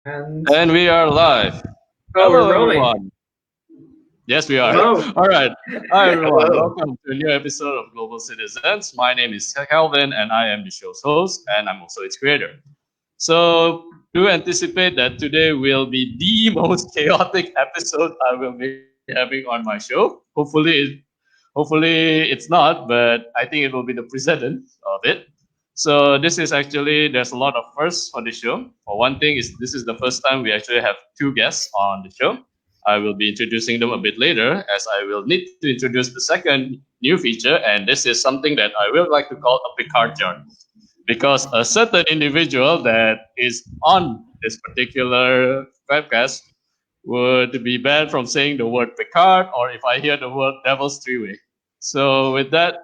And we are live. Oh, we're Hello, rolling. everyone. Yes, we are. Hello. All right. Hi, everyone. Hello. Welcome to a new episode of Global Citizens. My name is Calvin, and I am the show's host, and I'm also its creator. So, do anticipate that today will be the most chaotic episode I will be having on my show. Hopefully it's not, but I think it will be the precedent of it. So this is actually there's a lot of firsts for the show. For one thing is this is the first time we actually have two guests on the show. I will be introducing them a bit later as I will need to introduce the second new feature, and this is something that I will like to call a Picard jar. Because a certain individual that is on this particular webcast would be banned from saying the word Picard or if I hear the word Devil's Three-Way. So with that,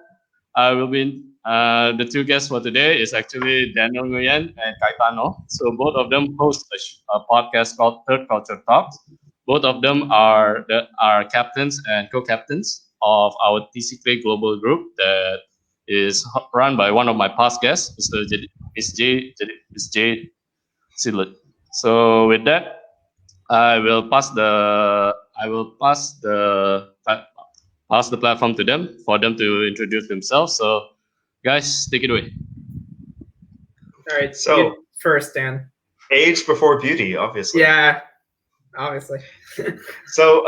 I will be the two guests for today is actually Daniel Nguyen and Cayetano. So both of them host a podcast called Third Culture Talks. Both of them are captains and co-captains of our TCK global group that is run by one of my past guests, Miss J Sidlet. So with that, I will pass the platform to them for them to introduce themselves. So, guys, take it away. All right. So- you first, Dan. Age before beauty, obviously. Yeah, obviously. So,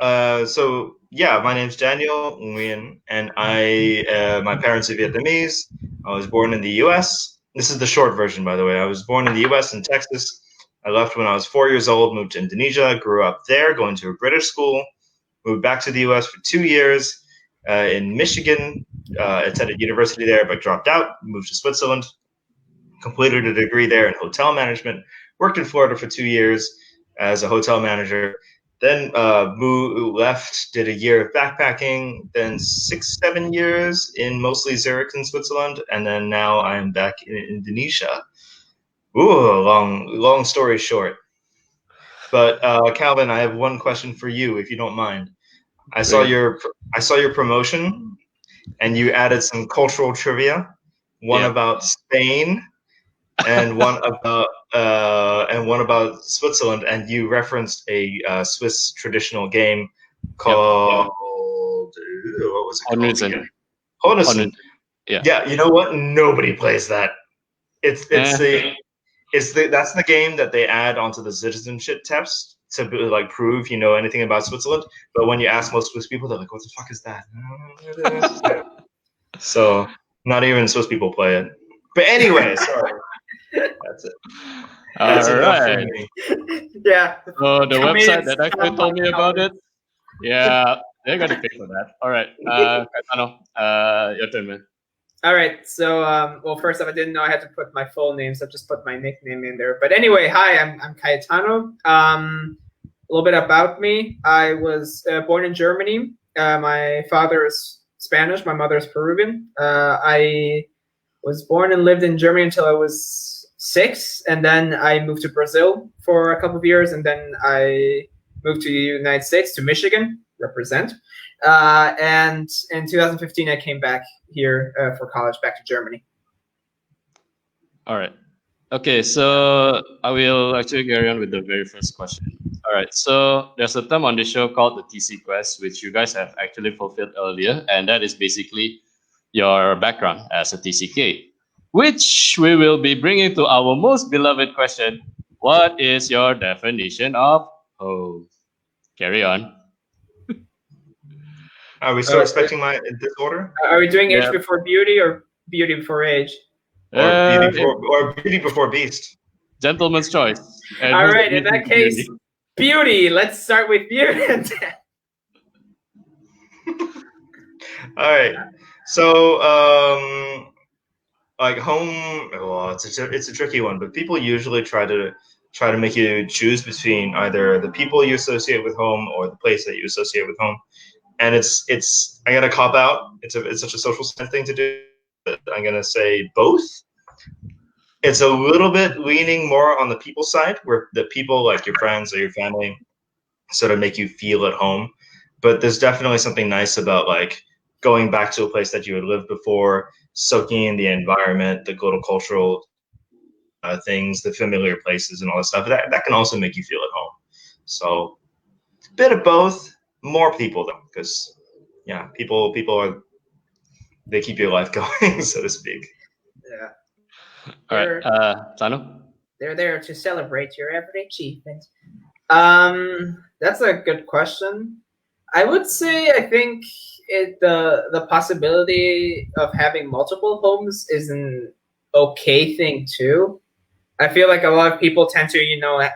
my name's Daniel Nguyen, and my parents are Vietnamese. I was born in the U.S. This is the short version, by the way. I was born in the U.S. in Texas. I left when I was 4 years old, moved to Indonesia, grew up there, going to a British school, moved back to the U.S. for 2 years in Michigan, attended university there, but dropped out, moved to Switzerland, completed a degree there in hotel management, worked in Florida for 2 years as a hotel manager, then left, did a year of backpacking, then 6-7 years in mostly Zurich in Switzerland, and then now I'm back in Indonesia. Ooh, long story short. But Calvin, I have one question for you, if you don't mind. I saw your promotion, and you added some cultural trivia. One about Spain, and one about Switzerland, and you referenced a Swiss traditional game called what was it called? Hodesen. Yeah, you know what? Nobody plays that. That's the game that they add onto the citizenship test to like prove you know anything about Switzerland. But when you ask most Swiss people, they're like, "What the fuck is that?" So not even Swiss people play it. But anyway, sorry. That's it. That's enough for me. Yeah. So the website that actually told me about it, yeah, they're gonna pay for that. All right, Cayetano, your turn, man. All right. So, well, first off, I didn't know I had to put my full name, so I just put my nickname in there. But anyway, hi, I'm Cayetano. A little bit about me. I was born in Germany. My father is Spanish. My mother is Peruvian. I was born and lived in Germany until I was 6, and then I moved to Brazil for a couple of years, and then I moved to the United States, to Michigan, represent. And in 2015, I came back here for college, back to Germany. All right. Okay, so I will actually carry on with the very first question. All right, so there's a term on the show called the TC quest, which you guys have actually fulfilled earlier, and that is basically your background as a TCK, which we will be bringing to our most beloved question: what is your definition of home? Carry on. Are we still expecting my this order? Are we doing age before beauty or beauty before age? Or beauty before beast? Gentleman's choice. And all right, in that case, beauty. Let's start with beauty. All right. So, like home. Well, it's a tricky one, but people usually try to make you choose between either the people you associate with home or the place that you associate with home. And it's I gotta cop out. It's such a social science thing to do. But I'm gonna say both. It's a little bit leaning more on the people side, where the people like your friends or your family sort of make you feel at home. But there's definitely something nice about like going back to a place that you had lived before, soaking in the environment, the global cultural things, the familiar places, and all that stuff. That can also make you feel at home. So, a bit of both. More people though, because yeah, people they keep your life going, so to speak. Yeah. All right, Tano. They're there to celebrate your everyday achievements. That's a good question. I would say I think the possibility of having multiple homes is an okay thing too. I feel like a lot of people tend to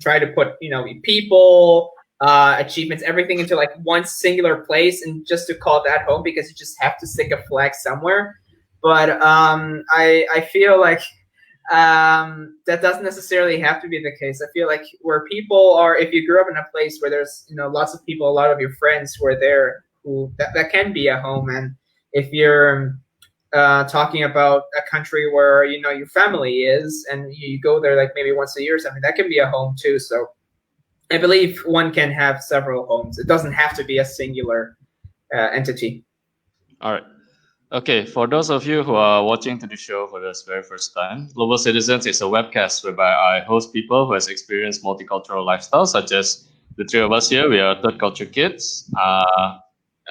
try to put people, achievements, everything into like one singular place and just to call that home because you just have to stick a flag somewhere. But I feel like that doesn't necessarily have to be the case. I feel like where people are, if you grew up in a place where there's lots of people, a lot of your friends who are there, that can be a home. And if you're talking about a country where your family is and you go there like maybe once a year or something, that can be a home too. So I believe one can have several homes. It doesn't have to be a singular entity. All right. Okay, for those of you who are watching to the show for the very first time, Global Citizens is a webcast whereby I host people who has experienced multicultural lifestyles, such as the three of us here. We are third culture kids,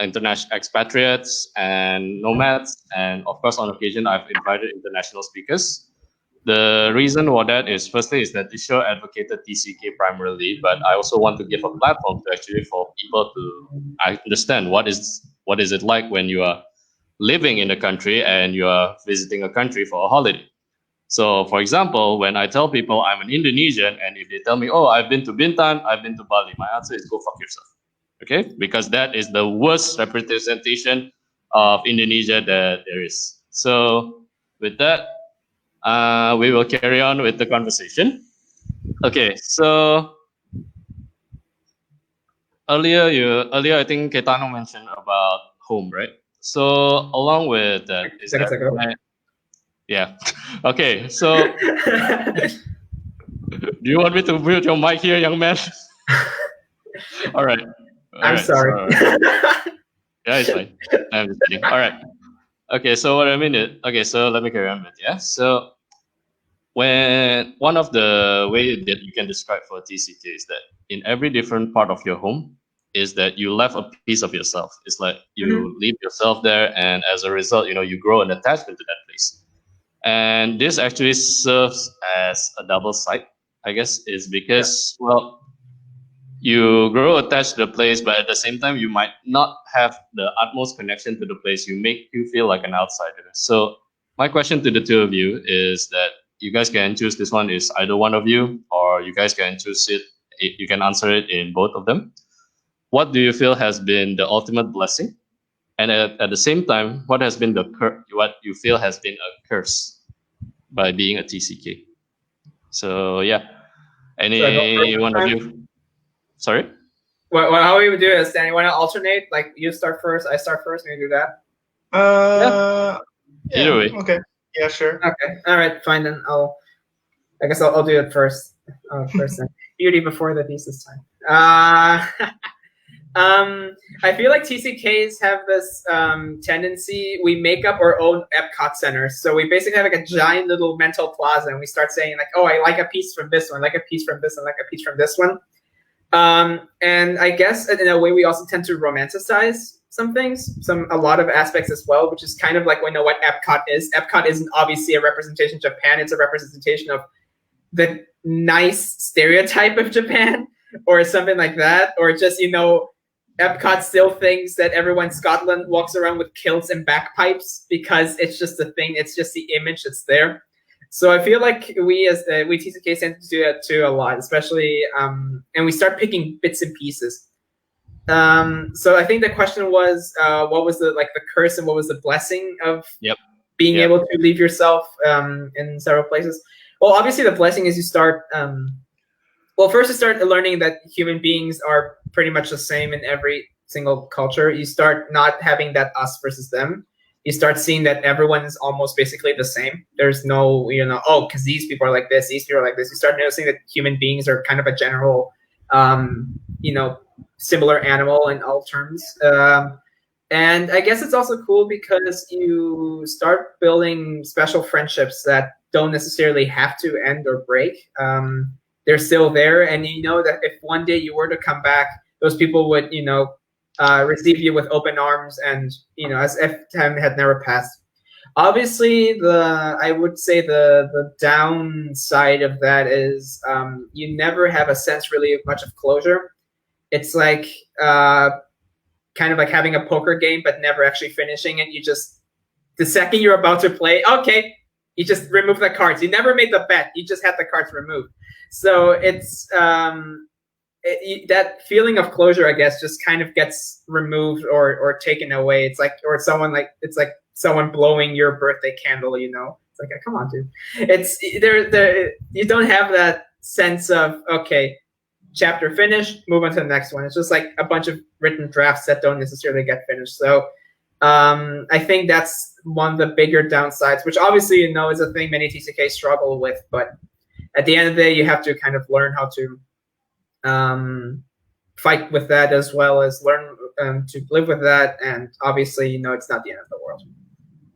international expatriates, and nomads. And of course, on occasion, I've invited international speakers. The reason for that is, firstly, is that the show advocated TCK primarily, but I also want to give a platform to actually for people to understand what is it like when you are living in a country and you are visiting a country for a holiday. So, for example, when I tell people I'm an Indonesian, and if they tell me, "Oh, I've been to Bintan, I've been to Bali," my answer is, "Go fuck yourself." Okay, because that is the worst representation of Indonesia that there is. So, with that, we will carry on with the conversation. Okay, so earlier I think Cayetano mentioned about home, right? So along with that is that yeah. Okay, so do you want me to mute your mic here, young man? All right. I'm sorry. Yeah, it's fine. I'm just kidding. All right. Okay, so what I mean is, okay, so let me carry on with, yeah. So when one of the way that you can describe for TCK is that in every different part of your home is that you left a piece of yourself. It's like you leave yourself there, and as a result, you grow an attachment to that place. And this actually serves as a double side, I guess, is because, well, you grow attached to the place, but at the same time, you might not have the utmost connection to the place. You make you feel like an outsider. So my question to the two of you is that you guys can choose this one is either one of you, or you guys can choose it. You can answer it in both of them. What do you feel has been the ultimate blessing? And at the same time, what has been what you feel has been a curse by being a TCK? So yeah, any one of you? Sorry. Well, how we would do is, Dan, you want to alternate? Like you start first, I start first. Maybe do that. Yeah. Either way. Okay. Yeah, sure. Okay. All right. Fine. Then I guess I'll do it first. First then. Beauty before the thesis time. I feel like TCKs have this tendency. We make up our own Epcot centers. So we basically have like a giant little mental plaza, and we start saying like, "Oh, I like a piece from this one, like a piece from this one, like a piece from this one." And I guess in a way we also tend to romanticize some things, a lot of aspects as well, which is kind of like we know what Epcot is. Epcot isn't obviously a representation of Japan. It's a representation of the nice stereotype of Japan or something like that. Or just, Epcot still thinks that everyone in Scotland walks around with kilts and bagpipes because it's just a thing. It's just the image that's there. So I feel like we TCK tend to do that too a lot, especially, and we start picking bits and pieces. So I think the question was, what was the curse and what was the blessing of being able to leave yourself in several places? Well, obviously the blessing is you start, first you start learning that human beings are pretty much the same in every single culture. You start not having that us versus them. You start seeing that everyone is almost basically the same. There's no, because these people are like this, these people are like this. You start noticing that human beings are kind of a general, similar animal in all terms. And I guess it's also cool because you start building special friendships that don't necessarily have to end or break. They're still there, and you know that if one day you were to come back, those people would, receive you with open arms, and as if time had never passed. Obviously, I would say the downside of that is you never have a sense really of much of closure. It's like kind of like having a poker game, but never actually finishing it. You just, the second you're about to play, okay, you just remove the cards. You never made the bet. You just had the cards removed. So it's that feeling of closure, I guess, just kind of gets removed or taken away. It's like, or it's like someone blowing your birthday candle. It's like, come on, dude. It's there. You don't have that sense of, okay, chapter finished, move on to the next one. It's just like a bunch of written drafts that don't necessarily get finished. So I think that's one of the bigger downsides, which obviously is a thing many TCK struggle with. But at the end of the day, you have to kind of learn how to fight with that, as well as learn to live with that. And obviously, it's not the end of the world.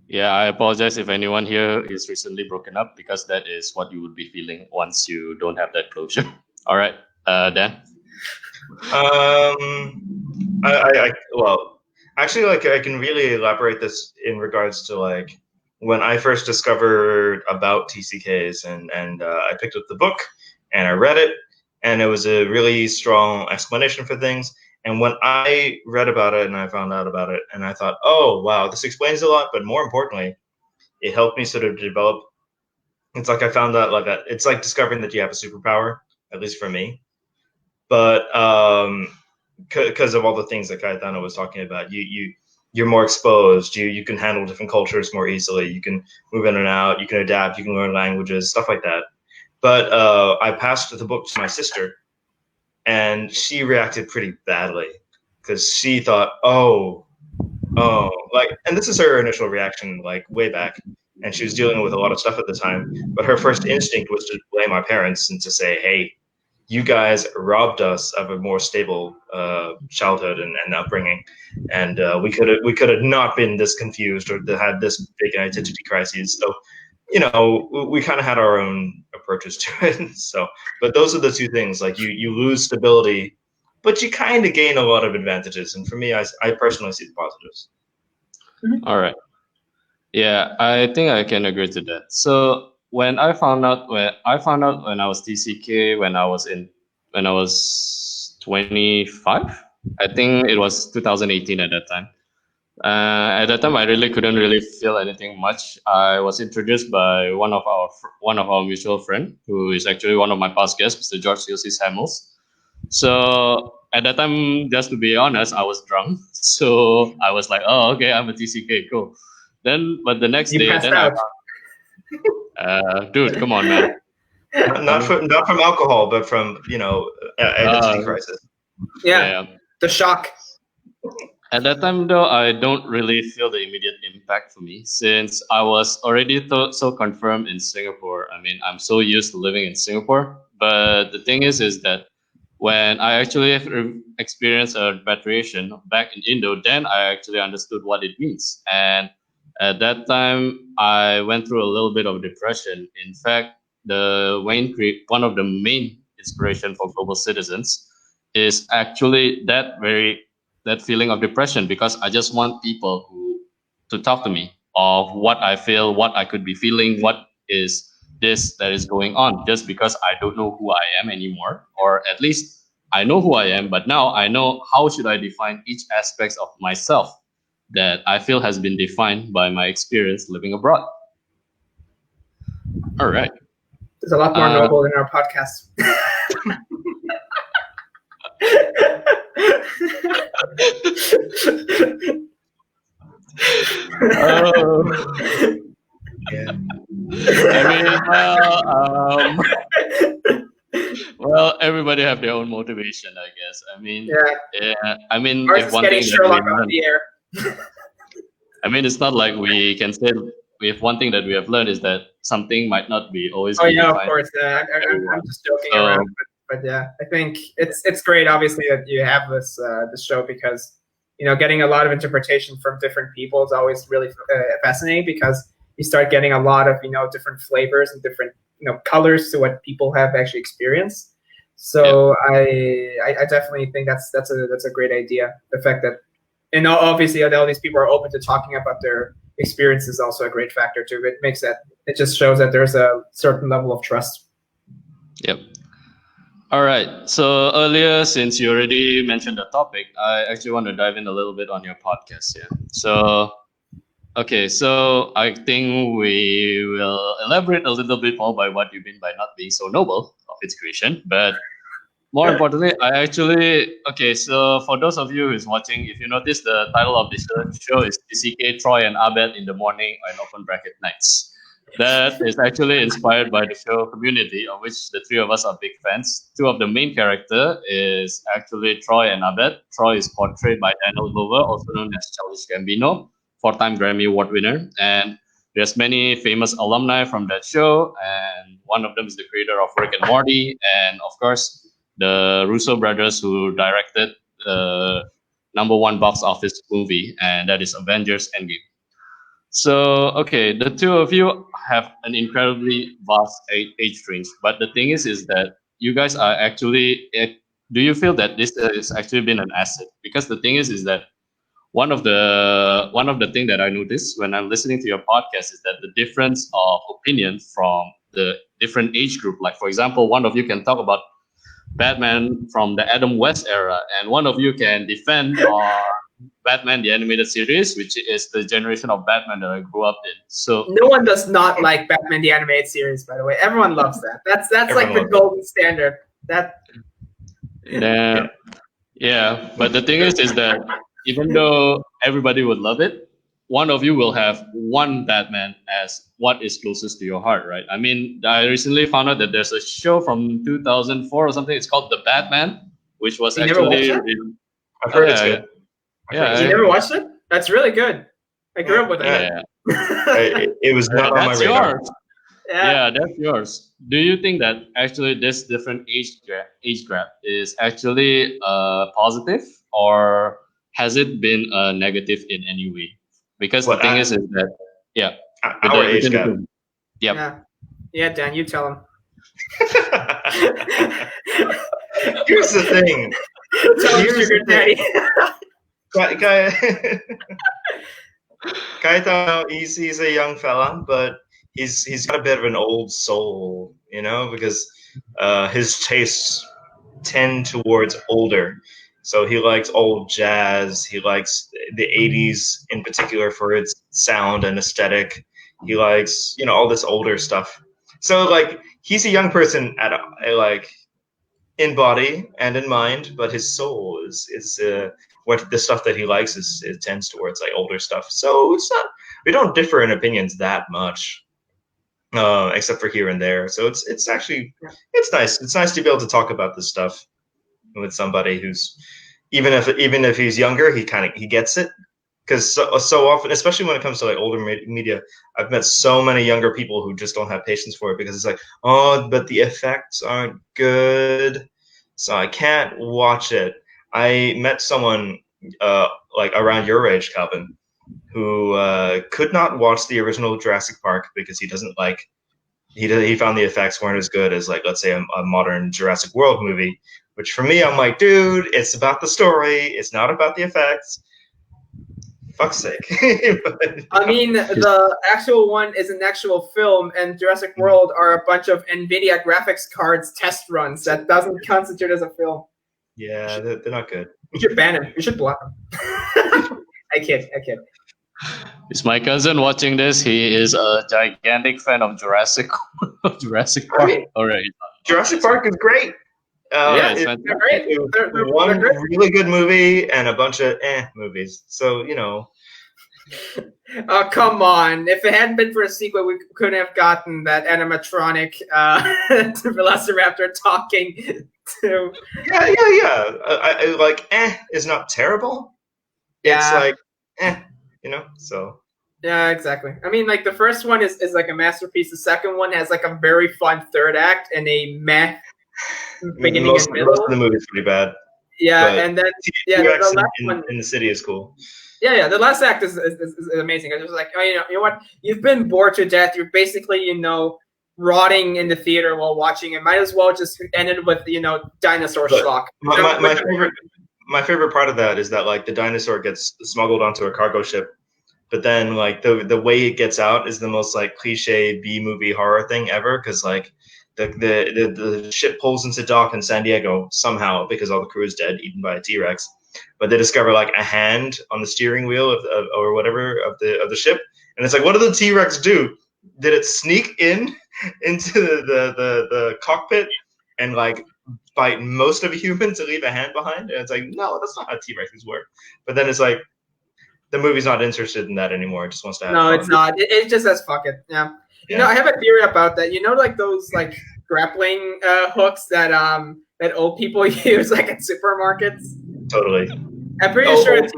Yeah, I apologize if anyone here is recently broken up, because that is what you would be feeling once you don't have that closure. All right, Dan. Well, actually, like, I can really elaborate this in regards to like when I first discovered about TCKs, and I picked up the book and I read it, and it was a really strong explanation for things. And when I read about it and I found out about it, and I thought, oh wow, this explains a lot. But more importantly, it helped me sort of develop. It's like I found out like it's like discovering that you have a superpower, at least for me. But because of all the things that Cayetano was talking about, you're more exposed. You can handle different cultures more easily. You can move in and out. You can adapt. You can learn languages, stuff like that. But I passed the book to my sister, and she reacted pretty badly because she thought, oh, like, and this is her initial reaction, like way back, and she was dealing with a lot of stuff at the time. But her first instinct was to blame my parents and to say, hey, you guys robbed us of a more stable childhood and upbringing, and we could have not been this confused or had this big identity crises. So, we kind of had our own approaches to it. So, but those are the two things. Like you lose stability, but you kind of gain a lot of advantages. And for me, I personally see the positives. All right. Yeah, I think I can agree to that. So when I found out when I was TCK, when I was 25, I think it was 2018 at that time. At that time, I really couldn't really feel anything much. I was introduced by one of our mutual friend, who is actually one of my past guests, Mr. George Ulysses Hamels. So at that time, just to be honest, I was drunk. So I was like, oh, okay, I'm a TCK, cool. But the next day, then out. Dude, come on, man. Not from alcohol, but from identity crisis. Yeah, the shock. At that time, though, I don't really feel the immediate impact for me, since I was already so confirmed in Singapore. I mean, I'm so used to living in Singapore. But the thing is that when I actually experienced a repatriation back in Indo, then I actually understood what it means. And at that time, I went through a little bit of depression. In fact, one of the main inspiration for Global Citizens is actually that feeling of depression, because I just want people to talk to me of what I feel, what I could be feeling, what is this that is going on, just because I don't know who I am anymore, or at least I know who I am, but now I know how should I define each aspect of myself that I feel has been defined by my experience living abroad. All right. There's a lot more noble in our podcast. Yeah. Well, everybody have their own motivation, I guess. I mean, Ours is getting Sherlock on the air. I mean, it's not like we can say, if one thing that we have learned is that something might not be always. Oh yeah, of course. I'm just joking around, but yeah, I think it's great, obviously, that you have this show, because getting a lot of interpretation from different people is always really fascinating, because you start getting a lot of different flavors and different colors to what people have actually experienced. So I definitely think that's a great idea. The fact that obviously all these people are open to talking about their experience is also a great factor too. It just shows that there's a certain level of trust. Yep. All right. So earlier, since you already mentioned the topic, I actually want to dive in a little bit on your podcast here. So, okay. So I think we will elaborate a little bit more by what you mean by not being so noble of its creation. But more importantly, okay. So for those of you who's watching, if you notice, the title of this show is TCK, Troy and Abed in the morning and open bracket nights. That is actually inspired by the show Community, of which the three of us are big fans. Two of the main character is actually Troy and Abed. Troy is portrayed by Daniel Glover, also known as Childish Gambino, four-time Grammy Award winner. And there's many famous alumni from that show, and one of them is the creator of Rick and Morty, and of course, the Russo brothers who directed the #1 box office movie, and that is Avengers Endgame. So, okay, the two of you have an incredibly vast age range, but the thing is that you guys are actually. Do you feel that this has actually been an asset? Because the thing is that one of the thing that I noticed when I'm listening to your podcast is that the difference of opinion from the different age group. Like, for example, one of you can talk about Batman from the Adam West era, and one of you can defend Batman the animated series, which is the generation of Batman that I grew up in. So no one does not like Batman the animated series, by the way. Everyone loves that. That's like the golden standard. Yeah, but the thing is that even though everybody would love it, one of you will have one Batman as what is closest to your heart, right? I mean, I recently found out that there's a show from 2004 or something. It's called The Batman, which was actually. I've heard it's good. Yeah, you never watched it? That's really good. I grew up with it. Yeah. It was not on my radar. Yours. Yeah, that's yours. Do you think that actually this different age gap is actually positive, or has it been negative in any way? Because the thing is that our age gap. Yeah, Dan, you tell him. Here's the thing. Here's your daddy. Cayetano, he's a young fella, but he's got a bit of an old soul, because his tastes tend towards older. So he likes old jazz. He likes the 80s in particular for its sound and aesthetic. He likes, all this older stuff. So he's a young person in body and in mind, but his soul is what the stuff that he likes it tends towards older stuff. So it's not, we don't differ in opinions that much, except for here and there. So it's actually it's nice. It's nice to be able to talk about this stuff with somebody who's even if he's younger, he gets it. Because so often, especially when it comes to older media, I've met so many younger people who just don't have patience for it because it's but the effects aren't good, so I can't watch it. I met someone around your age, Calvin, who could not watch the original Jurassic Park because he doesn't like. He found the effects weren't as good as let's say a modern Jurassic World movie. Which for me, I'm like, dude, it's about the story. It's not about the effects. Fuck's sake. I mean, the actual one is an actual film, and Jurassic World are a bunch of NVIDIA graphics cards test runs. That doesn't constitute as a film. Yeah, they're not good. You should ban him. You should block him. I kid. Is my cousin watching this? He is a gigantic fan of Jurassic Park. All right. Jurassic Park is great. It's great. They're one really good movie and a bunch of movies. So Oh, come on! If it hadn't been for a sequel, we couldn't have gotten that animatronic Velociraptor talking to. Yeah. I is not terrible. Yeah. It's So. Yeah, exactly. I mean, the first one is a masterpiece. The second one has a very fun third act and a meh beginning and middle. Most of the movie is pretty bad. Yeah, and then the last one in the city is cool. Yeah. The last act is amazing. It was like, oh, you know what? You've been bored to death. You're basically, rotting in the theater while watching it. Might as well just end it with, dinosaur But schlock. my favorite part of that is that like the dinosaur gets smuggled onto a cargo ship, but then like the way it gets out is the most like cliche B movie horror thing ever, because like the ship pulls into dock in San Diego somehow because all the crew is dead, eaten by a T-Rex, but they discover like a hand on the steering wheel or whatever of the ship, and it's like, what did the T-Rex do? Did it sneak into the cockpit and like bite most of a human to leave a hand behind? And it's like, no, that's not how T-Rexes work. But then it's like, the movie's not interested in that anymore. It just wants to have No, fun. it's not. It just says fuck it. Yeah. I have a theory about that. Like those like grappling hooks that old people use like at supermarkets. Totally. I'm pretty sure it's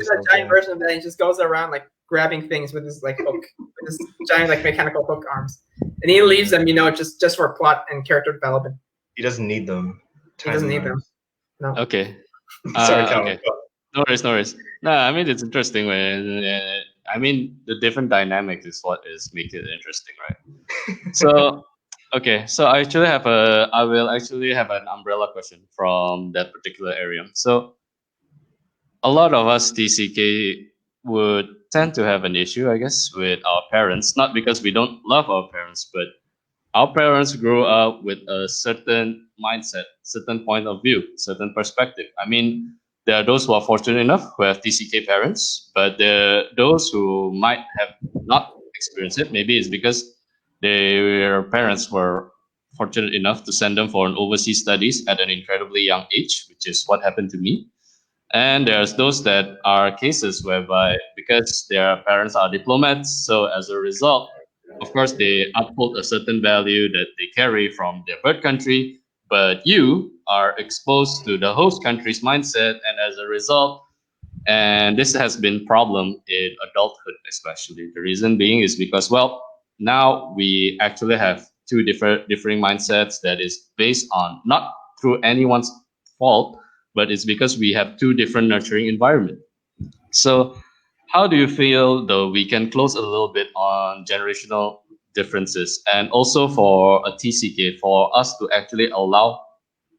a giant version of that. He just goes around like grabbing things with his like hook, with his giant like mechanical hook arms, and he leaves them, just for plot and character development. He doesn't need them. He doesn't need them. No. Okay. Sorry, Calvin. Okay. No worries. No, I mean, it's interesting when I mean the different dynamics is what is make it interesting, right? So okay, so I will actually have an umbrella question from that particular area. So a lot of us TCK would tend to have an issue, I guess, with our parents, not because we don't love our parents, but our parents grew up with a certain mindset, certain point of view, certain perspective. I mean, there are those who are fortunate enough who have TCK parents, but there are those who might have not experienced it. Maybe it's because their parents were fortunate enough to send them for an overseas studies at an incredibly young age, which is what happened to me. And there's those that are cases whereby because their parents are diplomats, so as a result, of course, they uphold a certain value that they carry from their birth country, but you are exposed to the host country's mindset, and as a result, and this has been problem in adulthood especially. The reason being is because, well, now we actually have two differing mindsets that is based on not through anyone's fault, but it's because we have two different nurturing environment. So how do you feel though we can close a little bit on generational differences, and also for a TCK, for us to actually allow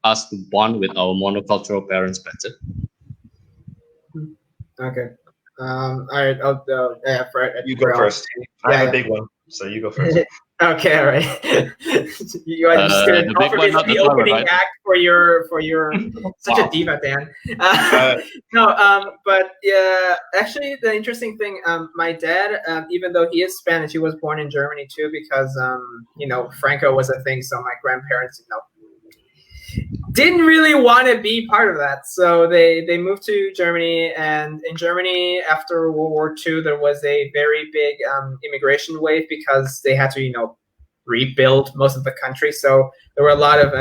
us to bond with our monocultural parents better? Okay. All right. You go first. I have a big one, so you go first. Okay, all right. You are just gonna offer me the opening act for your such a diva, Dan. But yeah, actually, the interesting thing, my dad, even though he is Spanish, he was born in Germany too, because Franco was a thing. So my grandparents, didn't really want to be part of that, so they moved to Germany. And in Germany, after World War II, there was a very big immigration wave because they had to rebuild most of the country. So there were a lot of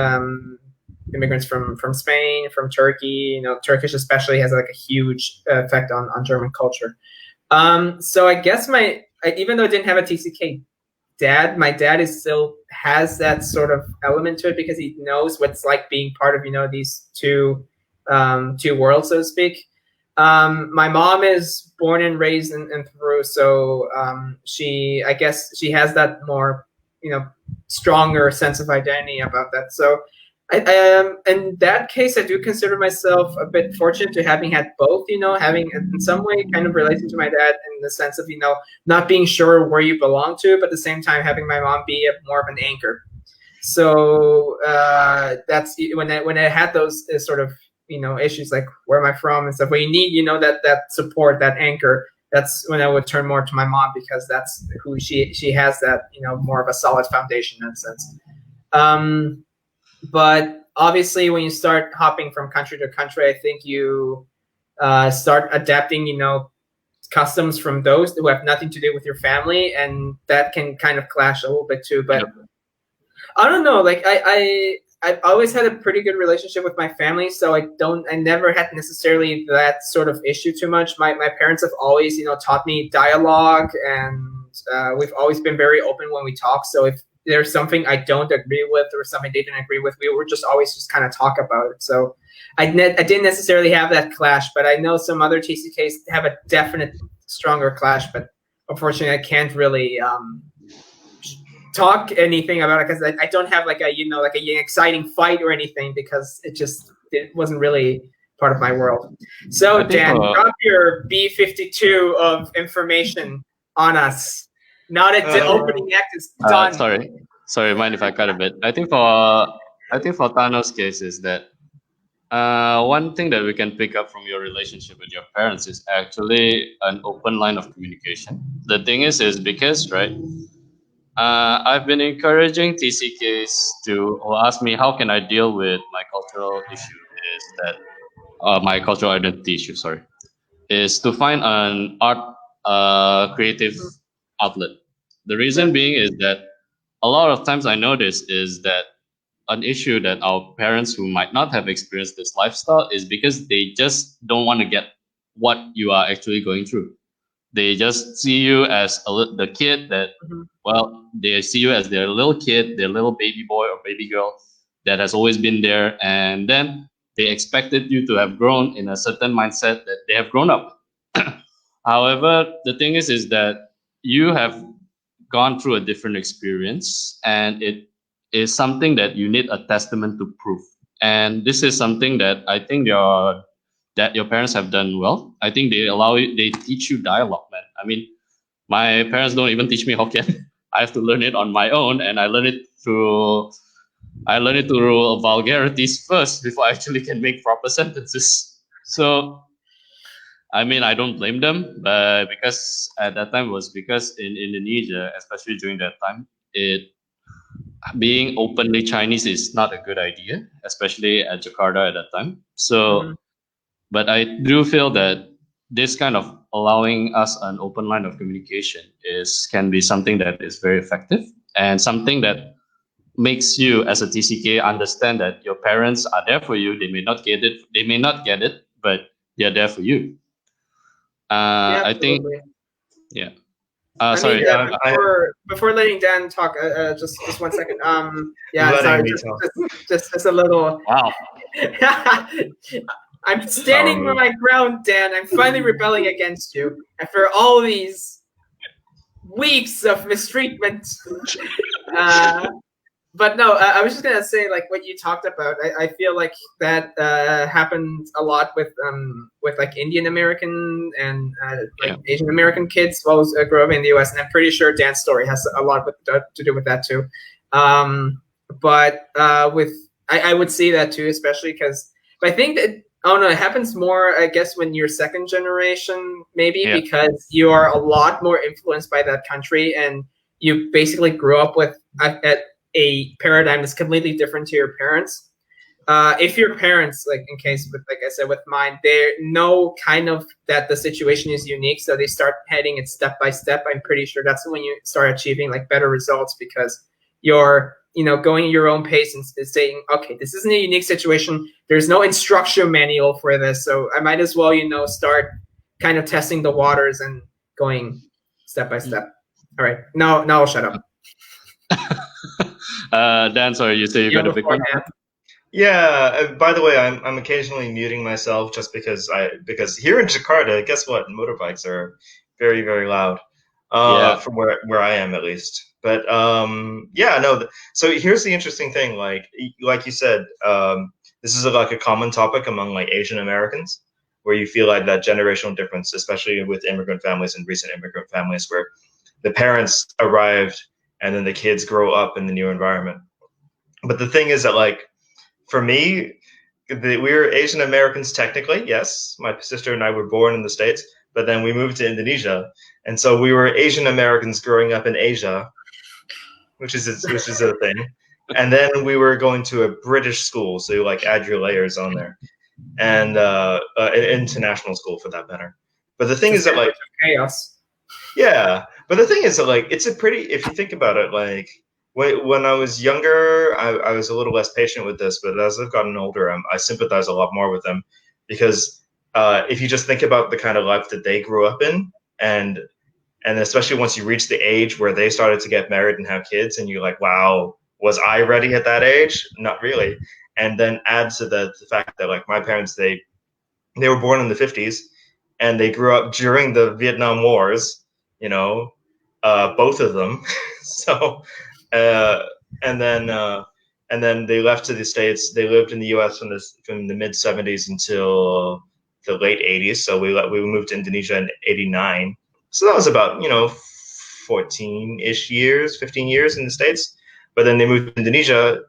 immigrants from Spain, from Turkey. Turkish especially has like a huge effect on German culture. So I guess even though I didn't have a TCK dad, my dad still has that sort of element to it because he knows what it's like being part of these two worlds, so to speak. My mom is born and raised in Peru, so I guess she has that more stronger sense of identity about that. So in that case, I do consider myself a bit fortunate to having had both, having in some way kind of relating to my dad in the sense of, not being sure where you belong to, but at the same time having my mom be more of an anchor. So that's when I had those sort of, issues like where am I from and stuff, where you need, that support, that anchor. That's when I would turn more to my mom because that's who she has that, more of a solid foundation in that sense. But obviously, when you start hopping from country to country, I think you start adapting, customs from those who have nothing to do with your family, and that can kind of clash a little bit too. But I don't know. Like I've always had a pretty good relationship with my family, so I never had necessarily that sort of issue too much. My parents have always, taught me dialogue, and we've always been very open when we talk. So if there's something I don't agree with or something they didn't agree with, we would just always just kind of talk about it. So I didn't necessarily have that clash, but I know some other TCKs have a definite stronger clash. But unfortunately, I can't really talk anything about it because I don't have like a like an exciting fight or anything because it wasn't really part of my world. So Dan, drop your B-52 of information on us. Now that the opening act is done. Sorry, mind if I cut a bit? I think for Thanos' case is that one thing that we can pick up from your relationship with your parents is actually an open line of communication. The thing is because, right, I've been encouraging TCKs to ask me how can I deal with my cultural issue is that my cultural identity issue, is to find an art creative outlet. The reason being is that a lot of times I notice is that an issue that our parents who might not have experienced this lifestyle is because they just don't want to get what you are actually going through. They just see you as the kid that, well, they see you as their little kid, their little baby boy or baby girl that has always been there. And then they expected you to have grown in a certain mindset that they have grown up. However, the thing is that you have gone through a different experience and it is something that you need a testament to prove. And this is something that I think your parents have done well. I think they teach you dialogue, man. I mean, my parents don't even teach me Hokkien. I have to learn it on my own, and I learn it through vulgarities first before I actually can make proper sentences. So, I mean, I don't blame them, but because at that time was because in Indonesia, especially during that time, being openly Chinese is not a good idea, especially at Jakarta at that time. So, but I do feel that this kind of allowing us an open line of communication can be something that is very effective and something that makes you as a TCK understand that your parents are there for you. They may not get it, but they are there for you. I think, yeah. Sorry. Before letting Dan talk, just 1 second. Yeah, sorry, just a little. Wow. I'm standing my ground, Dan. I'm finally rebelling against you after all these weeks of mistreatment. But no, I was just gonna say, like what you talked about. I feel like that happened a lot with like Indian American and Asian American kids who grew up in the U.S. And I'm pretty sure Dan's story has a lot to do with that too. But I would see that too, especially because I think that it happens more, I guess, when you're second generation, maybe because you are a lot more influenced by that country and you basically grew up with at a paradigm that's completely different to your parents. If your parents, like in case with, like I said, with mine, they know kind of that the situation is unique, so they start heading it step by step. I'm pretty sure that's when you start achieving like better results because you're going at your own pace and saying, okay, this isn't a unique situation. There's no instruction manual for this, so I might as well start kind of testing the waters and going step by step. All right, now I'll shut up. Dan, sorry, you say you got a big one? Yeah. By the way, I'm occasionally muting myself just because here in Jakarta, guess what? Motorbikes are very, very loud. From where I am at least. But so here's the interesting thing. Like you said, this is like a common topic among like Asian Americans, where you feel like that generational difference, especially with immigrant families and recent immigrant families, where the parents arrived and then the kids grow up in the new environment. But the thing is that, like, for me, we're Asian Americans technically, yes. My sister and I were born in the States, but then we moved to Indonesia. And so we were Asian Americans growing up in Asia, which is a thing. And then we were going to a British school, so you like add your layers on there. And an international school for that matter. But the thing is that, like, chaos. Yeah, but the thing is that, like, it's a pretty, if you think about it, like, when I was younger, I was a little less patient with this, but as I've gotten older, I sympathize a lot more with them because if you just think about the kind of life that they grew up in, and And especially once you reach the age where they started to get married and have kids, and you're like, wow, was I ready at that age? Not really. And then add to the fact that like my parents, they were born in the 50s, and they grew up during the Vietnam Wars, both of them. So, uh, and then and then they left to the States. They lived in the U.S. from the mid 70s until the late 80s. So we moved to Indonesia in '89. So that was about 14-ish years, 15 years in the States. But then they moved to Indonesia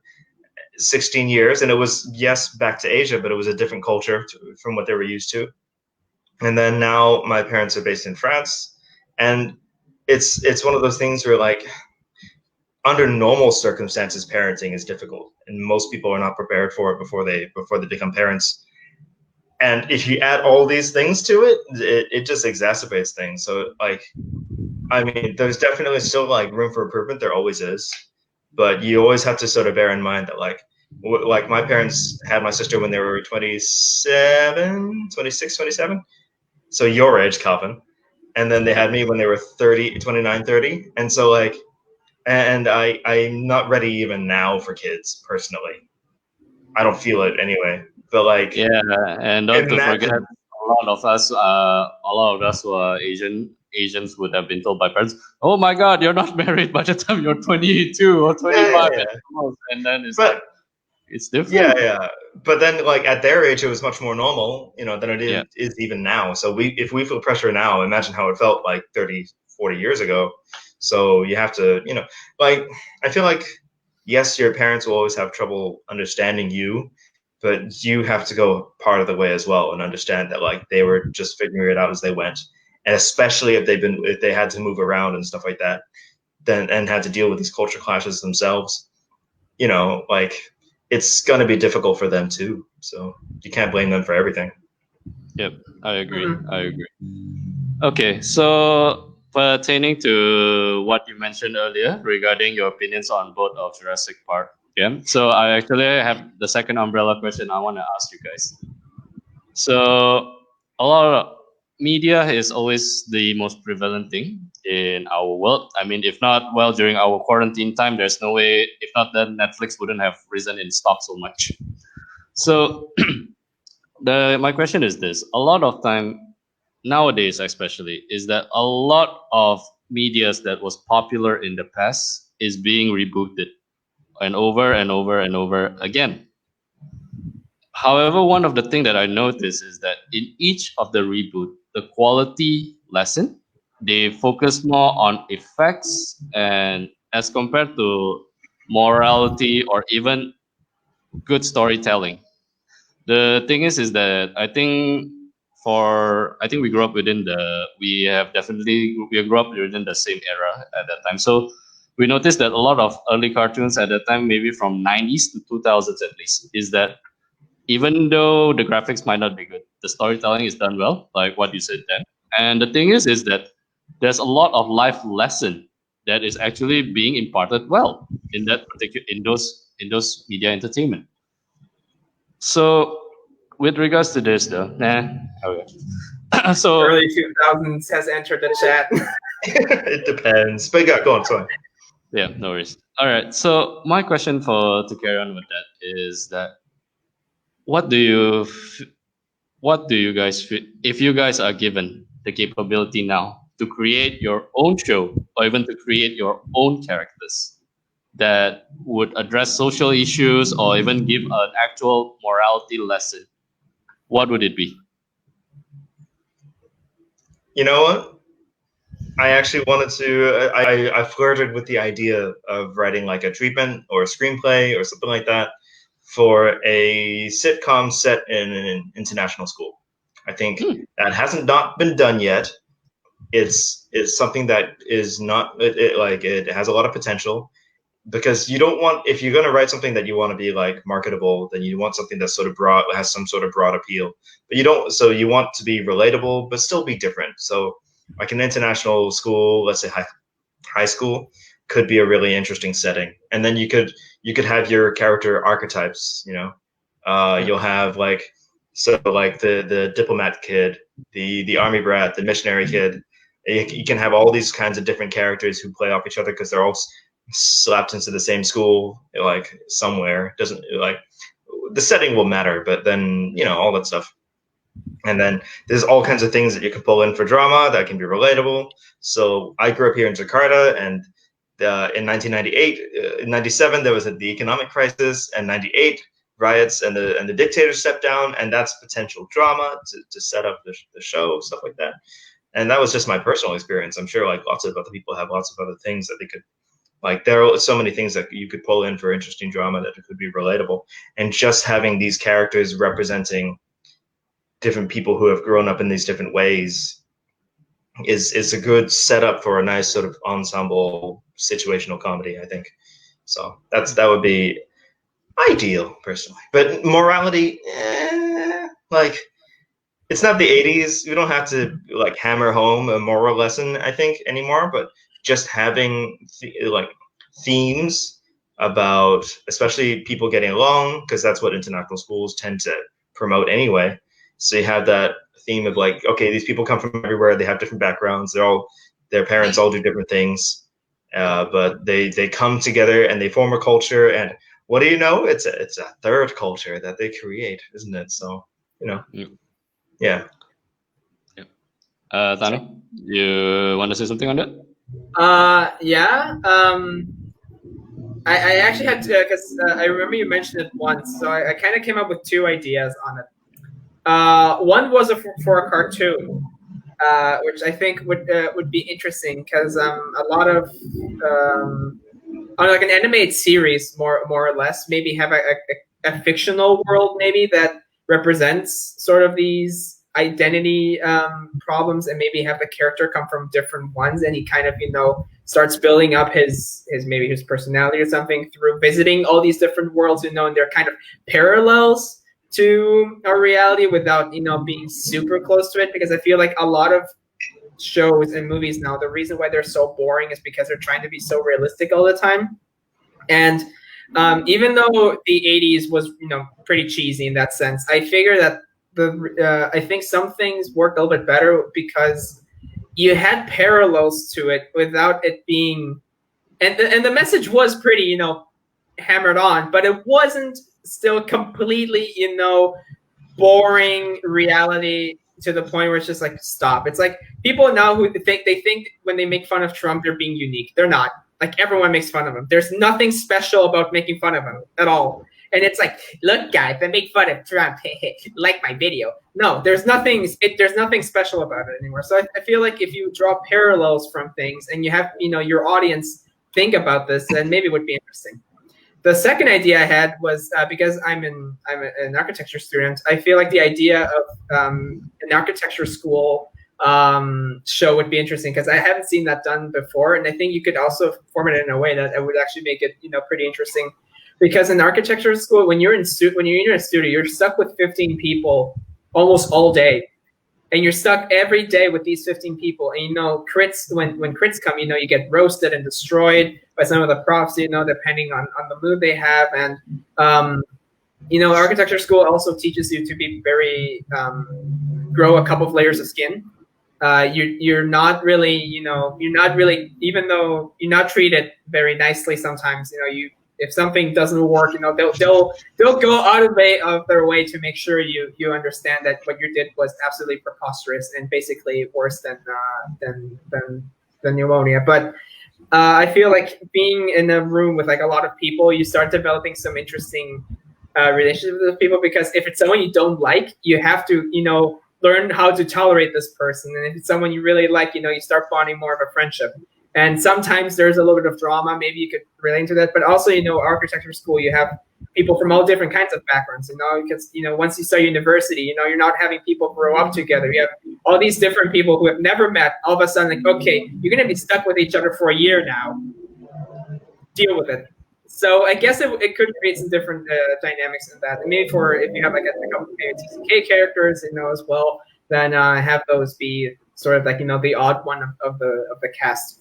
16 years, and it was, yes, back to Asia, but it was a different culture from what they were used to. And then now my parents are based in France, and it's one of those things where like under normal circumstances parenting is difficult, and most people are not prepared for it before they become parents. And if you add all these things to it, it just exacerbates things. So like, I mean, there's definitely still like room for improvement. There always is, but you always have to sort of bear in mind that like my parents had my sister when they were 27, 26, 27. So your age, Calvin. And then they had me when they were 30, 29, 30. And so like, and I'm not ready even now for kids personally. I don't feel it anyway. But like, Yeah, and don't to forget, imagine, a lot of us who are Asians would have been told by parents, "Oh my God, you're not married by the time you're 22 or 25," yeah. and then it's But like it's different. yeah. But then like at their age, it was much more normal, than it Yeah. is even now. So if we feel pressure now, imagine how it felt like 30, 40 years ago. So you have to, like, I feel like, yes, your parents will always have trouble understanding you, but you have to go part of the way as well and understand that like they were just figuring it out as they went. And especially if they had to move around and stuff like that, then and had to deal with these culture clashes themselves, like it's going to be difficult for them too. So you can't blame them for everything. Yep, I agree. Mhm. I agree. Okay, so pertaining to what you mentioned earlier regarding your opinions on both of Jurassic Park, yeah. So I actually have the second umbrella question I want to ask you guys. So a lot of media is always the most prevalent thing in our world. I mean, if not, well, during our quarantine time, there's no way. If not, then Netflix wouldn't have risen in stock so much. So the my question is this: a lot of time nowadays, especially, is that a lot of medias that was popular in the past is being rebooted and over and over and over again. However, one of the things that I noticed is that in each of the reboot, the quality lessen. They focus more on effects and as compared to morality or even good storytelling. The thing is that I think we grew up within we grew up within the same era at that time. So we noticed that a lot of early cartoons at that time, maybe from 90s to 2000s at least, is that even though the graphics might not be good, the storytelling is done well, like what you said then. And the thing is that there's a lot of life lesson that is actually being imparted well in that particular in those media entertainment. So with regards to this though, okay. So Early 2000s has entered the chat. It depends. But yeah, go on, sorry. yeah, no worries. All right. So my question for to carry on with that is that what do you what do you guys feel if you guys are given the capability now to create your own show or even to create your own characters that would address social issues or even give an actual morality lesson, what would it be? You know what? I actually wanted to. I flirted with the idea of writing like a treatment or a screenplay or something like that for a sitcom set in an international school. I think that hasn't not been done yet. It's something that is not it has a lot of potential, because you don't want, if you're going to write something that you want to be like marketable, then you want something that's sort of broad, has some sort of broad appeal, but you don't, so you want to be relatable but still be different. So like an international school, let's say high school, could be a really interesting setting. And then you could have your character archetypes, you'll have like, so like the diplomat kid, the army brat, the missionary kid, You can have all these kinds of different characters who play off each other because they're all slapped into the same school, like somewhere. Doesn't like the setting will matter, but then all that stuff. And then there's all kinds of things that you can pull in for drama that can be relatable. So I grew up here in Jakarta, and in 1998, in 97 there was the economic crisis, and 98 riots, and the dictator stepped down, and that's potential drama to set up the show, stuff like that. And that was just my personal experience. I'm sure like lots of other people have lots of other things that they could, like there are so many things that you could pull in for interesting drama that it could be relatable. And just having these characters representing different people who have grown up in these different ways is a good setup for a nice sort of ensemble situational comedy, I think. So that would be ideal personally. But morality, like it's not the 80s. We don't have to like hammer home a moral lesson, I think, anymore, but just having like themes about especially people getting along, because that's what international schools tend to promote anyway. So you have that theme of like, okay, these people come from everywhere, they have different backgrounds, their parents all do different things, but they come together and they form a culture, and what do you know? It's a third culture that they create, isn't it? So yeah. Tano, you want to say something on that? Yeah. I actually had to, because I remember you mentioned it once, so I kind of came up with two ideas on it. One was for a cartoon, which I think would be interesting because a lot of on like an animated series, more or less, maybe have a fictional world maybe that represents sort of these identity problems, and maybe have the character come from different ones, and he kind of starts building up his maybe his personality or something through visiting all these different worlds, and they're kind of parallels to our reality without being super close to it. Because I feel like a lot of shows and movies now, the reason why they're so boring is because they're trying to be so realistic all the time. And even though the 80s was pretty cheesy in that sense, I figure that I think some things worked a little bit better because you had parallels to it without it being, and the message was pretty hammered on, but it wasn't still completely boring reality to the point where it's just like, stop. It's like people now who think when they make fun of Trump they're being unique. They're not. Like, everyone makes fun of him. There's nothing special about making fun of him at all. And it's like, look guys, I make fun of Trump, like my video. No, there's nothing special about it anymore. So I feel like if you draw parallels from things and you have your audience think about this, then maybe it would be interesting. The second idea I had was because I'm an architecture student, I feel like the idea of an architecture school show would be interesting because I haven't seen that done before, and I think you could also form it in a way that would actually make it pretty interesting. Because in architecture school, when you're in a studio, you're stuck with 15 people almost all day, and you're stuck every day with these 15 people. And crits, when crits come, you get roasted and destroyed by some of the props, depending on the mood they have. And architecture school also teaches you to be very grow a couple of layers of skin. You're not really, even though you're not treated very nicely sometimes, if something doesn't work, they'll go out of their way to make sure you understand that what you did was absolutely preposterous and basically worse than pneumonia. But I feel like being in a room with like a lot of people, you start developing some interesting relationships with people, because if it's someone you don't like, you have to learn how to tolerate this person, and if it's someone you really like, you start bonding more of a friendship. And sometimes there's a little bit of drama. Maybe you could relate to that. But also, architecture school, you have people from all different kinds of backgrounds. Because once you start university, you're not having people grow up together. You have all these different people who have never met. All of a sudden, like, okay, you're gonna be stuck with each other for a year now. Deal with it. So I guess it could create some different dynamics in that. And maybe if you have like a couple of TCK characters, as well, then have those be sort of like the odd one of the cast.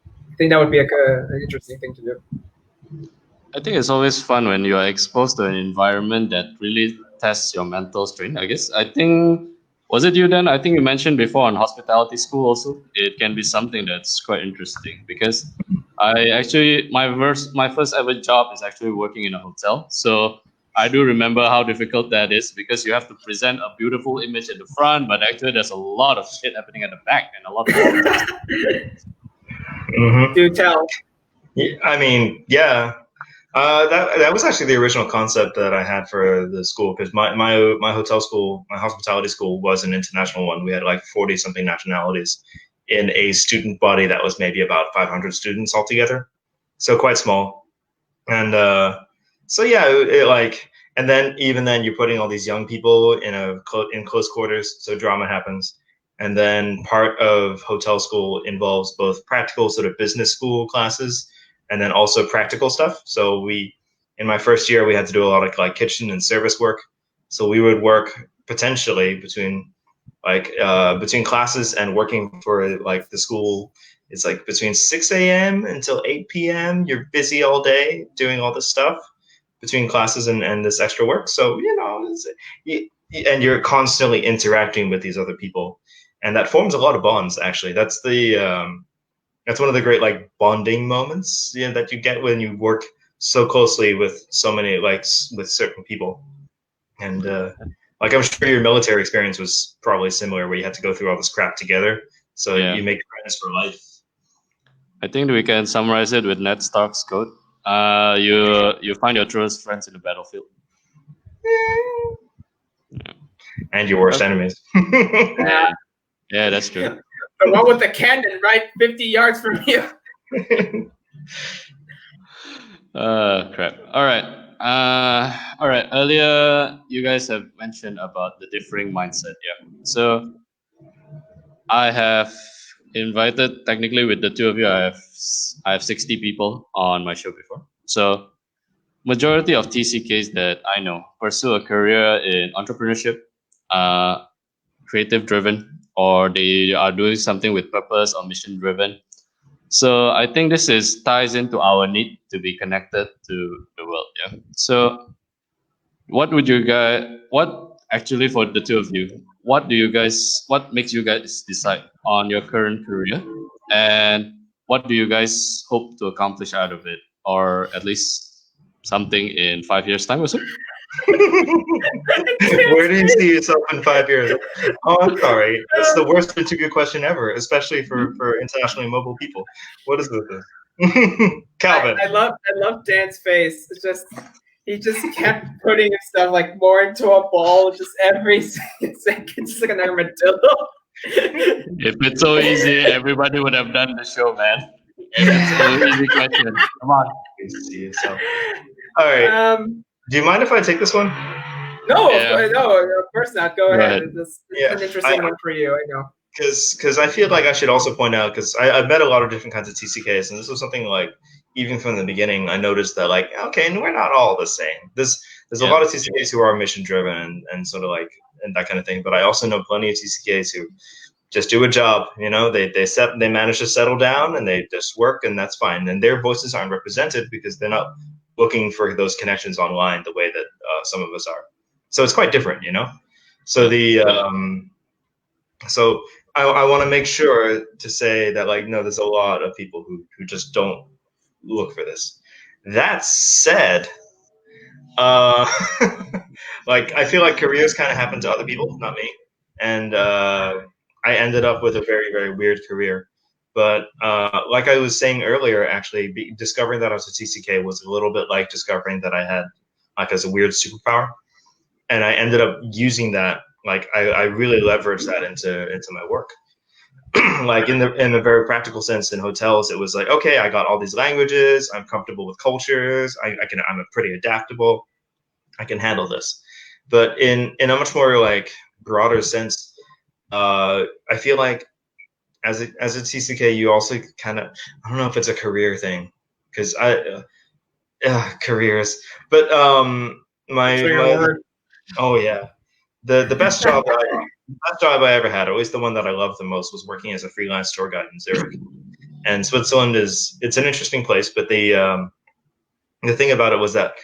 I think that would be an interesting thing to do. I think it's always fun when you are exposed to an environment that really tests your mental strength, I guess. I think Was it you then? I think you mentioned before on hospitality school also. It can be something that's quite interesting because I actually my first ever job is actually working in a hotel. So I do remember how difficult that is because you have to present a beautiful image at the front, but actually there's a lot of shit happening at the back and a lot of politics. Do tell. Yeah, I mean, yeah. That was actually the original concept that I had for the school because my hotel school, my hospitality school was an international one. We had like 40 something nationalities in a student body that was maybe about 500 students altogether, so quite small. And so yeah, like, and then even then you're putting all these young people in close quarters, so drama happens. And then part of hotel school involves both practical sort of business school classes and then also practical stuff. So in my first year, we had to do a lot of like kitchen and service work. So we would work potentially between classes and working for like the school. It's like between 6 a.m. until 8 p.m. You're busy all day doing all this stuff between classes and this extra work. So, and you're constantly interacting with these other people. And that forms a lot of bonds, actually. That's one of the great like bonding moments that you get when you work so closely with so many with certain people. And like I'm sure your military experience was probably similar, where you had to go through all this crap together. So Yeah. you make friends for life. I think we can summarize it with Ned Stark's quote. You find your truest friends in the battlefield. And your worst enemies. Yeah, that's true. But what with the cannon right 50 yards from you? Crap. All right. Earlier, you guys have mentioned about the differing mindset. Yeah. So I have invited, technically with the two of you, I have 60 people on my show before. So majority of TCKs that I know pursue a career in entrepreneurship, creative driven, or they are doing something with purpose or mission driven. So I think this ties into our need to be connected to the world. Yeah. So what actually for the two of you, what makes you guys decide on your current career, and what do you guys hope to accomplish out of it, or at least something in 5 years time or so? Where do you see yourself in 5 years? Oh, I'm sorry. That's the worst interview question ever, especially for internationally mobile people. What is this? Calvin. I love Dan's face. It's just he just kept putting himself like more into a ball just every second, just like an armadillo. If it's so easy, everybody would have done the show, man. It's so easy question. Come on. See yourself. All right. Do you mind if I take this one? No, of course not. Go ahead. This is an interesting one for you. I know. Because I feel like I should also point out, because I've met a lot of different kinds of TCKs, and this was something like, even from the beginning, I noticed that like, okay, we're not all the same. There's a lot of TCKs who are mission driven and sort of like, and that kind of thing. But I also know plenty of TCKs who just do a job, they manage to settle down and they just work, and that's fine. And their voices aren't represented because they're not looking for those connections online the way that some of us are. So it's quite different, So so I want to make sure to say that like, no, there's a lot of people who just don't look for this. That said, like I feel like careers kind of happen to other people, not me. And I ended up with a very, very weird career. But like I was saying earlier, actually, discovering that I was a TCK was a little bit like discovering that I had like as a weird superpower. And I ended up using that. Like I really leveraged that into my work. Like in a very practical sense, in hotels, it was like, okay, I got all these languages. I'm comfortable with cultures. I'm pretty adaptable. I can handle this. But in a much more like broader sense, I feel like as a TCK, you also kind of, I don't know if it's a career thing, because careers, but oh yeah, the best job I ever had, or at least the one that I loved the most, was working as a freelance tour guide in Zurich. And Switzerland it's an interesting place, but the thing about it was that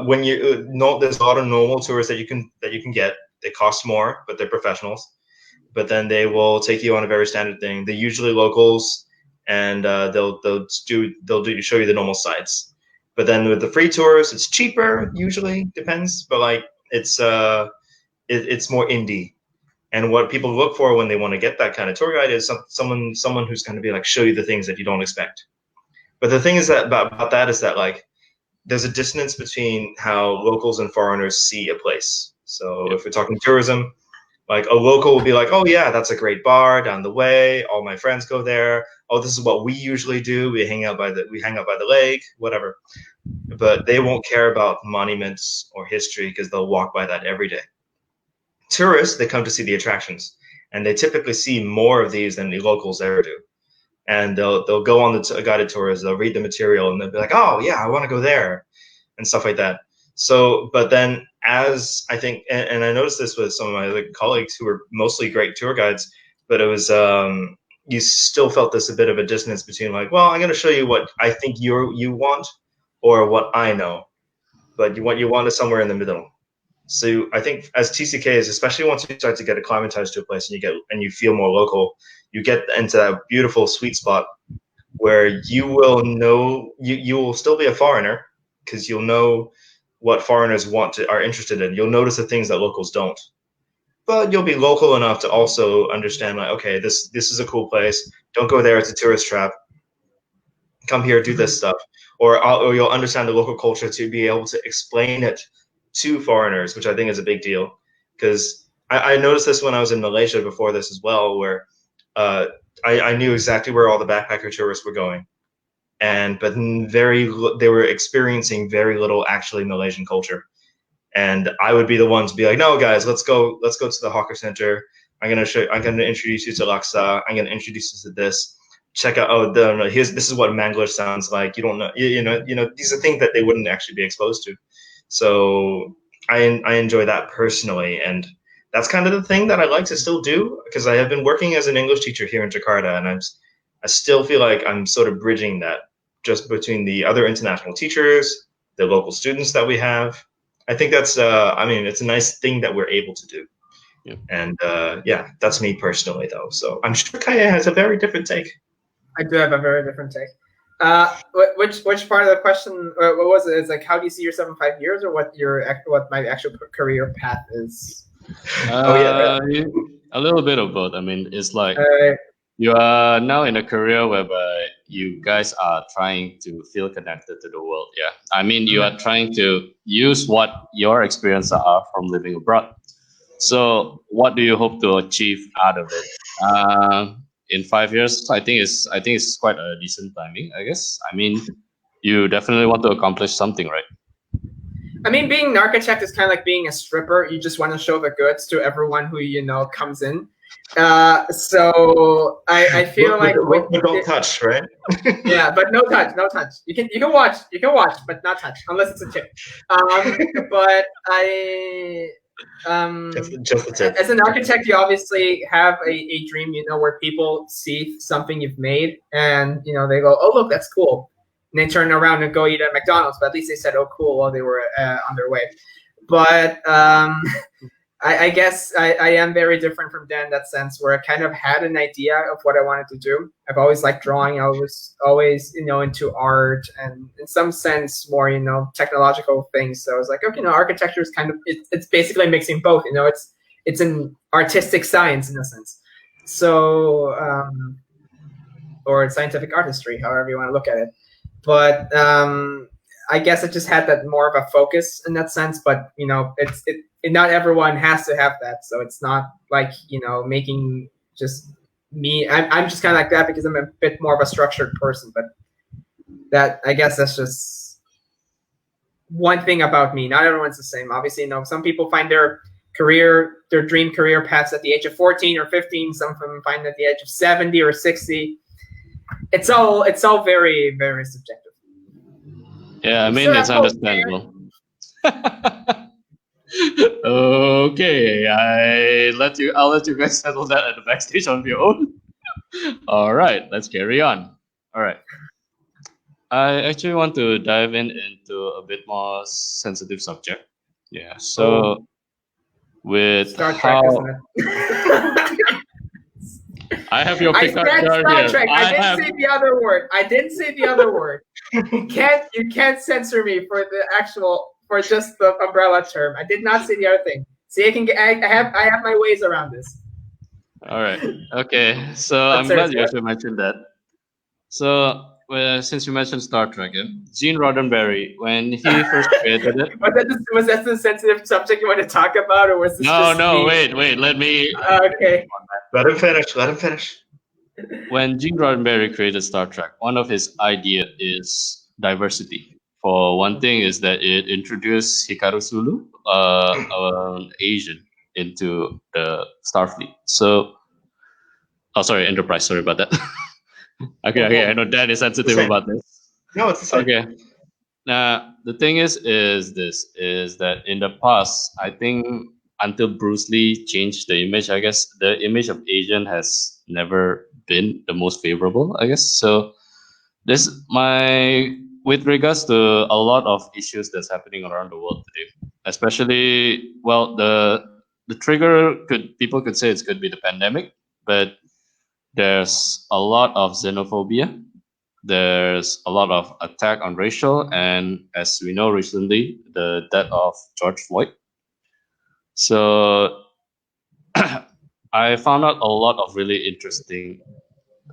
when there's a lot of normal tours that you can get. They cost more, but they're professionals. But then they will take you on a very standard thing. They're usually locals, and they'll show you the normal sites. But then with the free tours, it's cheaper. Usually, depends, but like it's more indie. And what people look for when they want to get that kind of tour guide is someone who's going to be like show you the things that you don't expect. But the thing is that about that is that like there's a dissonance between how locals and foreigners see a place. So if we're talking tourism, like a local will be like, oh yeah, that's a great bar down the way. All my friends go there. Oh, this is what we usually do. We hang out by the lake, whatever. But they won't care about monuments or history because they'll walk by that every day. Tourists, they come to see the attractions, and they typically see more of these than the locals ever do. And they'll go on the guided tours, they'll read the material, and they'll be like, oh yeah, I want to go there, and stuff like that. So, but then as I think, and I noticed this with some of my other colleagues who were mostly great tour guides, but it was you still felt this a bit of a dissonance between like, well, I'm going to show you what I think you want, or what I know, but what you want is somewhere in the middle. So I think as TCKs, especially once you start to get acclimatized to a place and you feel more local, you get into that beautiful sweet spot where you will know you will still be a foreigner because you'll know what foreigners are interested in. You'll notice the things that locals don't, but you'll be local enough to also understand like, okay, this is a cool place. Don't go there; it's a tourist trap. Come here, do this stuff, or you'll understand the local culture to be able to explain it to foreigners, which I think is a big deal. Because I noticed this when I was in Malaysia before this as well, where I knew exactly where all the backpacker tourists were going, but they were experiencing very little actually Malaysian culture, and I would be the one to be like, no guys, let's go to the hawker center. I'm gonna introduce you to laksa. I'm gonna introduce you to this. Check out this is what Manglish sounds like. You don't know, you know these are things that they wouldn't actually be exposed to. So I enjoy that personally, and that's kind of the thing that I like to still do because I have been working as an English teacher here in Jakarta, and I still feel like I'm sort of bridging that just between the other international teachers, the local students that we have. I think that's it's a nice thing that we're able to do. Yeah. And that's me personally though. So I'm sure Kaya has a very different take. I do have a very different take. Which part of the question? What was it? It's like, how do you see yourself in 5 years, or what my actual career path is? A little bit of both. I mean, it's like you are now in a career whereby you guys are trying to feel connected to the world. Yeah, I mean, you are trying to use what your experiences are from living abroad. So, what do you hope to achieve out of it? In 5 years, I think it's quite a decent timing, I guess. I mean, you definitely want to accomplish something, right? I mean, being an architect is kind of like being a stripper. You just want to show the goods to everyone who comes in. So I feel like don't touch, right? Yeah, but no touch. You can watch, but not touch unless it's a tip. But I. Just the tip. As an architect, you obviously have a dream, where people see something you've made and, they go, oh, look, that's cool. And they turn around and go eat at McDonald's, but at least they said, oh, cool, while they were on their way. But I guess I am very different from Dan in that sense, where I kind of had an idea of what I wanted to do. I've always liked drawing. I was always, into art and in some sense more, technological things. So I was like, okay, architecture is kind of, it's basically mixing both, it's an artistic science in a sense. So, or scientific artistry, however you want to look at it. But I guess I just had that more of a focus in that sense, but not everyone has to have that. So it's not like, making just me. I'm just kind of like that because I'm a bit more of a structured person, but I guess that's just one thing about me. Not everyone's the same. Obviously, some people find their dream career paths at the age of 14 or 15. Some of them find at the age of 70 or 60. It's all very, very subjective. Yeah, I mean, it's understandable. Okay, I'll let you guys settle that at the backstage on your own. All right, let's carry on. All right. I actually want to dive into a bit more sensitive subject. Yeah. So with Star Trek, how isn't it? I have your I Picard said card Star here. Trek. I didn't say the other word. I didn't say the other word. You can't censor me for just the umbrella term. I did not say the other thing. See, I have my ways around this. All right. Okay. So But I'm sir, glad you actually mentioned that. So since you mentioned Star Trek, Gene Roddenberry, when he first created it. was that the sensitive subject you want to talk about, or was this just No, me? wait. Let me. Okay. Let him finish. Let him finish. When Gene Roddenberry created Star Trek, one of his idea is diversity. For one thing, is that it introduced Hikaru Sulu, an Asian, into the Starfleet. So, sorry, Enterprise. Sorry about that. Okay. I know Dan is sensitive Same. about this. No, it's the same. Okay. Now the thing is that in the past, I think until Bruce Lee changed the image, I guess the image of Asian has never been the most favorable, I guess. So this my with regards to a lot of issues that's happening around the world today, especially the trigger people could say it could be the pandemic, but there's a lot of xenophobia, there's a lot of attack on racial, and as we know recently, the death of George Floyd. So I found out a lot of really interesting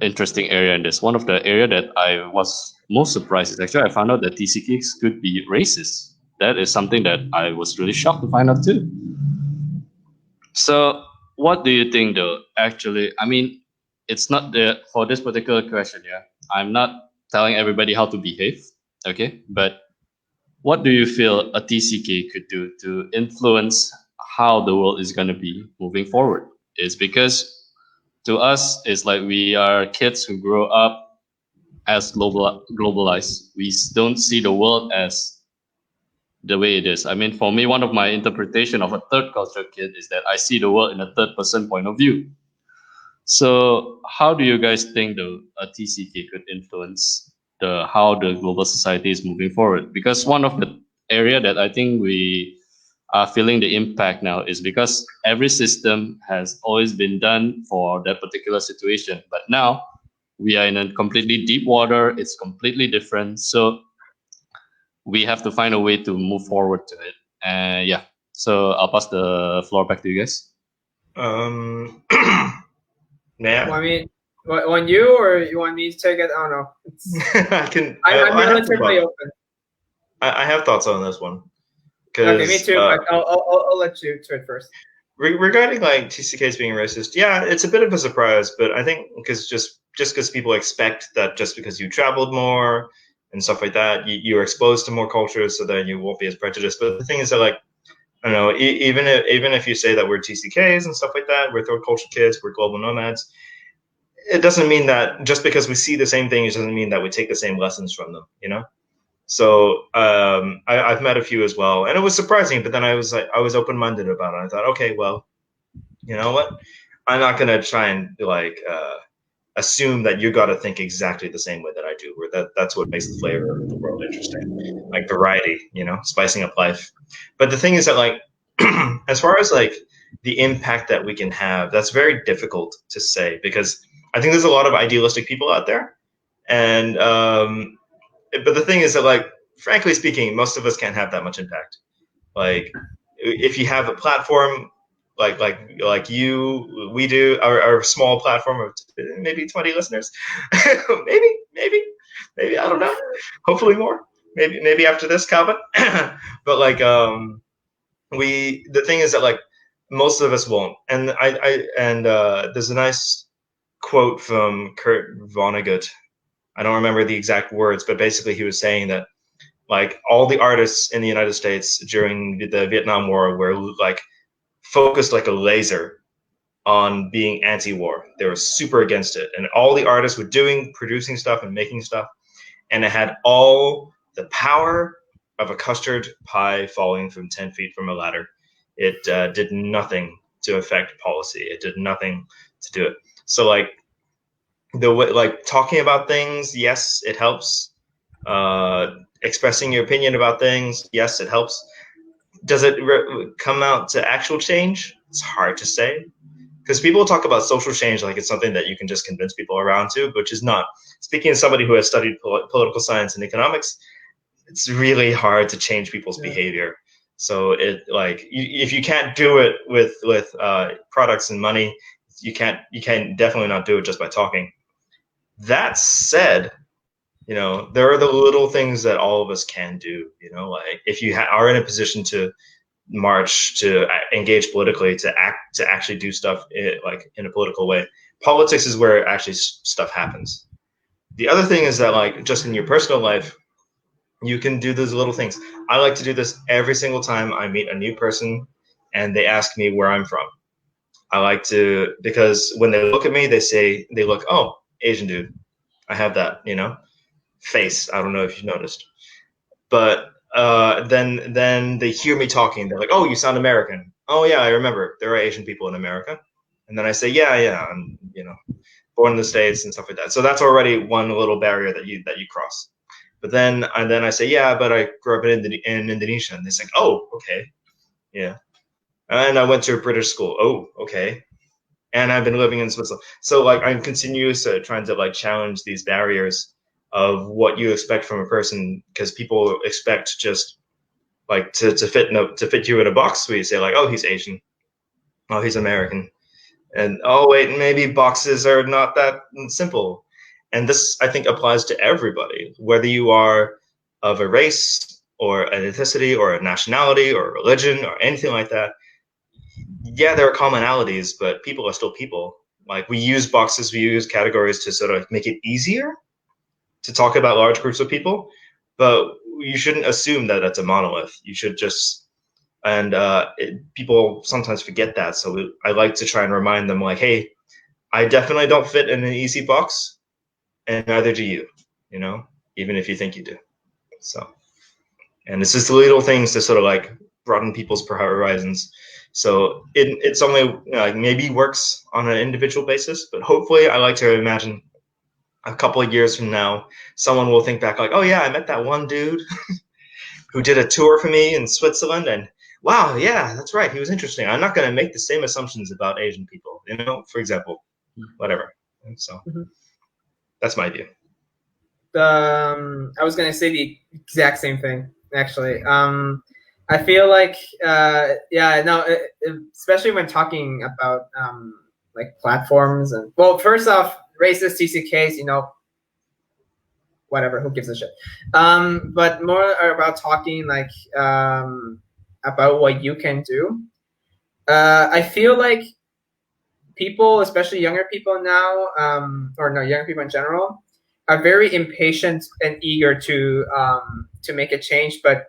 area in this. One of the area that I was most surprised is actually I found out that TCKs could be racist. That is something that I was really shocked to find out too. So what do you think though? Actually, I mean, it's not for this particular question, yeah. I'm not telling everybody how to behave, okay? But what do you feel a TCK could do to influence how the world is going to be moving forward? Is because to us, it's like we are kids who grow up as globalized. We don't see the world as the way it is. I mean, for me, one of my interpretation of a third culture kid is that I see the world in a third person point of view. So, how do you guys think a TCK could influence how the global society is moving forward? Because one of the area that I think we are feeling the impact now is because every system has always been done for that particular situation, but now we are in a completely deep water. It's completely different. So we have to find a way to move forward to it. And yeah, so I'll pass the floor back to you guys. Yeah. Well, I mean, want you or you want me to take it? I don't know. I can. I'm relatively open. I have thoughts on this one. Okay, me too. But I'll let you to it first. Regarding like TCKs being racist, yeah, it's a bit of a surprise, but I think because just because people expect that just because you traveled more and stuff like that, you're exposed to more cultures, so that you won't be as prejudiced. But the thing is that, like, I don't know, even if you say that we're TCKs and stuff like that, we're third culture kids, we're global nomads, it doesn't mean that just because we see the same thing, it doesn't mean that we take the same lessons from them, you know? So I've met a few as well, and it was surprising. But then I was open-minded about it. I thought, okay, well, you know what? I'm not gonna try and assume that you got to think exactly the same way that I do. Or that's what makes the flavor of the world interesting, like variety, you know, spicing up life. But the thing is that, like, as far as like the impact that we can have, that's very difficult to say, because I think there's a lot of idealistic people out there, and but the thing is that, like, frankly speaking, most of us can't have that much impact. Like, if you have a platform like we do, our small platform of maybe 20 listeners, maybe I don't know. Hopefully more. Maybe after this, Calvin. But like, the thing is that, like, most of us won't. And there's a nice quote from Kurt Vonnegut. I don't remember the exact words, but basically he was saying that, like, all the artists in the United States during the Vietnam War were like focused like a laser on being anti-war. They were super against it, and all the artists were producing stuff and making stuff, and it had all the power of a custard pie falling from 10 feet from a ladder. It did nothing to affect policy. It did nothing to do it. So, like, the way, like, talking about things, yes, it helps. Expressing your opinion about things, yes, it helps. does it come out to actual change? It's hard to say, because people talk about social change like it's something that you can just convince people around to, which is not. Speaking as somebody who has studied political science and economics, it's really hard to change people's behavior. So if you can't do it with products and money, you can definitely not do it just by talking. That said, there are the little things that all of us can do. Like if you are in a position to march, to engage politically, to actually do stuff like in a political way. Politics is where actually stuff happens. The other thing is that like just in your personal life, you can do those little things. I like to do this every single time I meet a new person and they ask me where I'm from. I like to, because when they look at me, they look, oh, Asian dude. I have that, face. I don't know if you noticed. But then they hear me talking. They're like, oh, you sound American. Oh, yeah, I remember. There are Asian people in America. And then I say, yeah, I'm, born in the States and stuff like that. So that's already one little barrier that you cross. But then I say, yeah, but I grew up in Indonesia. And they say, oh, okay. Yeah. And I went to a British school. Oh, okay. And I've been living in Switzerland. So like I'm continuously trying to like challenge these barriers of what you expect from a person, because people expect just like to fit you in a box where you say like, oh, he's Asian. Oh, he's American. And oh, wait, maybe boxes are not that simple. And this, I think, applies to everybody, whether you are of a race or an ethnicity or a nationality or a religion or anything like that. Yeah, there are commonalities, but people are still people. Like we use boxes, we use categories to sort of make it easier to talk about large groups of people, but you shouldn't assume that it's a monolith. You should just, and people sometimes forget that. So I like to try and remind them like, hey, I definitely don't fit in an easy box, and neither do you, even if you think you do. So, and it's just the little things to sort of like broaden people's horizons. So it's only like maybe works on an individual basis, but hopefully I like to imagine a couple of years from now, someone will think back like, oh yeah, I met that one dude who did a tour for me in Switzerland, and wow, yeah, that's right, he was interesting. I'm not going to make the same assumptions about Asian people, for example, whatever. And so that's my view. I was going to say the exact same thing, actually. I feel like, especially when talking about like platforms and, well, first off, racist TCKs, whatever, who gives a shit? But more about talking like about what you can do. I feel like people, especially younger people now, younger people in general, are very impatient and eager to make a change, but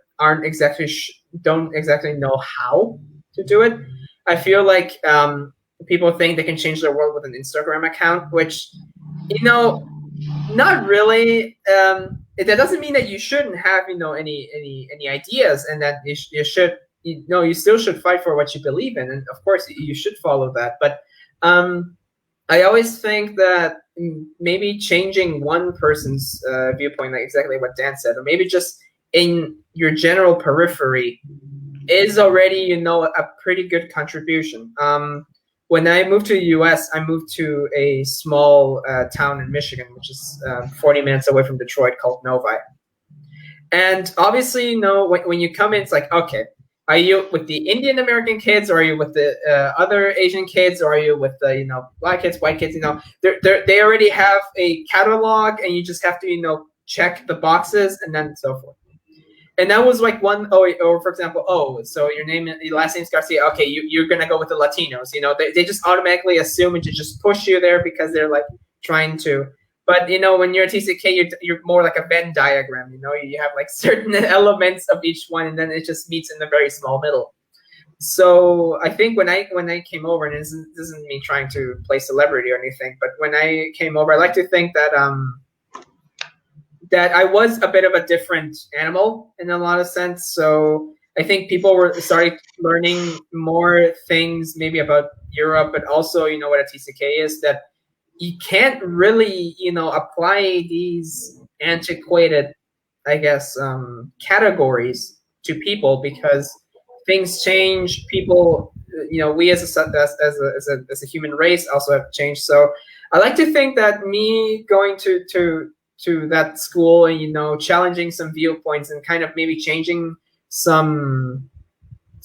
don't exactly know how to do it. I feel like people think they can change the world with an Instagram account, which, not really. That doesn't mean that you shouldn't have, any ideas, and that you should, you still should fight for what you believe in, and of course you should follow that. But I always think that maybe changing one person's viewpoint, like exactly what Dan said, or maybe just in your general periphery, is already, a pretty good contribution. When I moved to the U.S., I moved to a small town in Michigan, which is 40 minutes away from Detroit, called Novi. And obviously, when you come in, it's like, okay, are you with the Indian American kids, or are you with the other Asian kids, or are you with the black kids, white kids? They already have a catalog, and you just have to check the boxes and then so forth. And that was like one, or for example, so your last name is Garcia. Okay, you're gonna go with the Latinos. They just automatically assume and to just push you there because they're like trying to. But when you're a TCK, you're more like a Venn diagram. You have like certain elements of each one, and then it just meets in the very small middle. So I think when I came over, and this isn't me trying to play celebrity or anything, but when I came over, I like to think that that I was a bit of a different animal in a lot of sense. So I think people were starting learning more things maybe about Europe, but also, what a TCK is, that you can't really, apply these antiquated, I guess, categories to people, because things change. People, we as a human race also have changed. So I like to think that me going to that school and challenging some viewpoints and kind of maybe changing some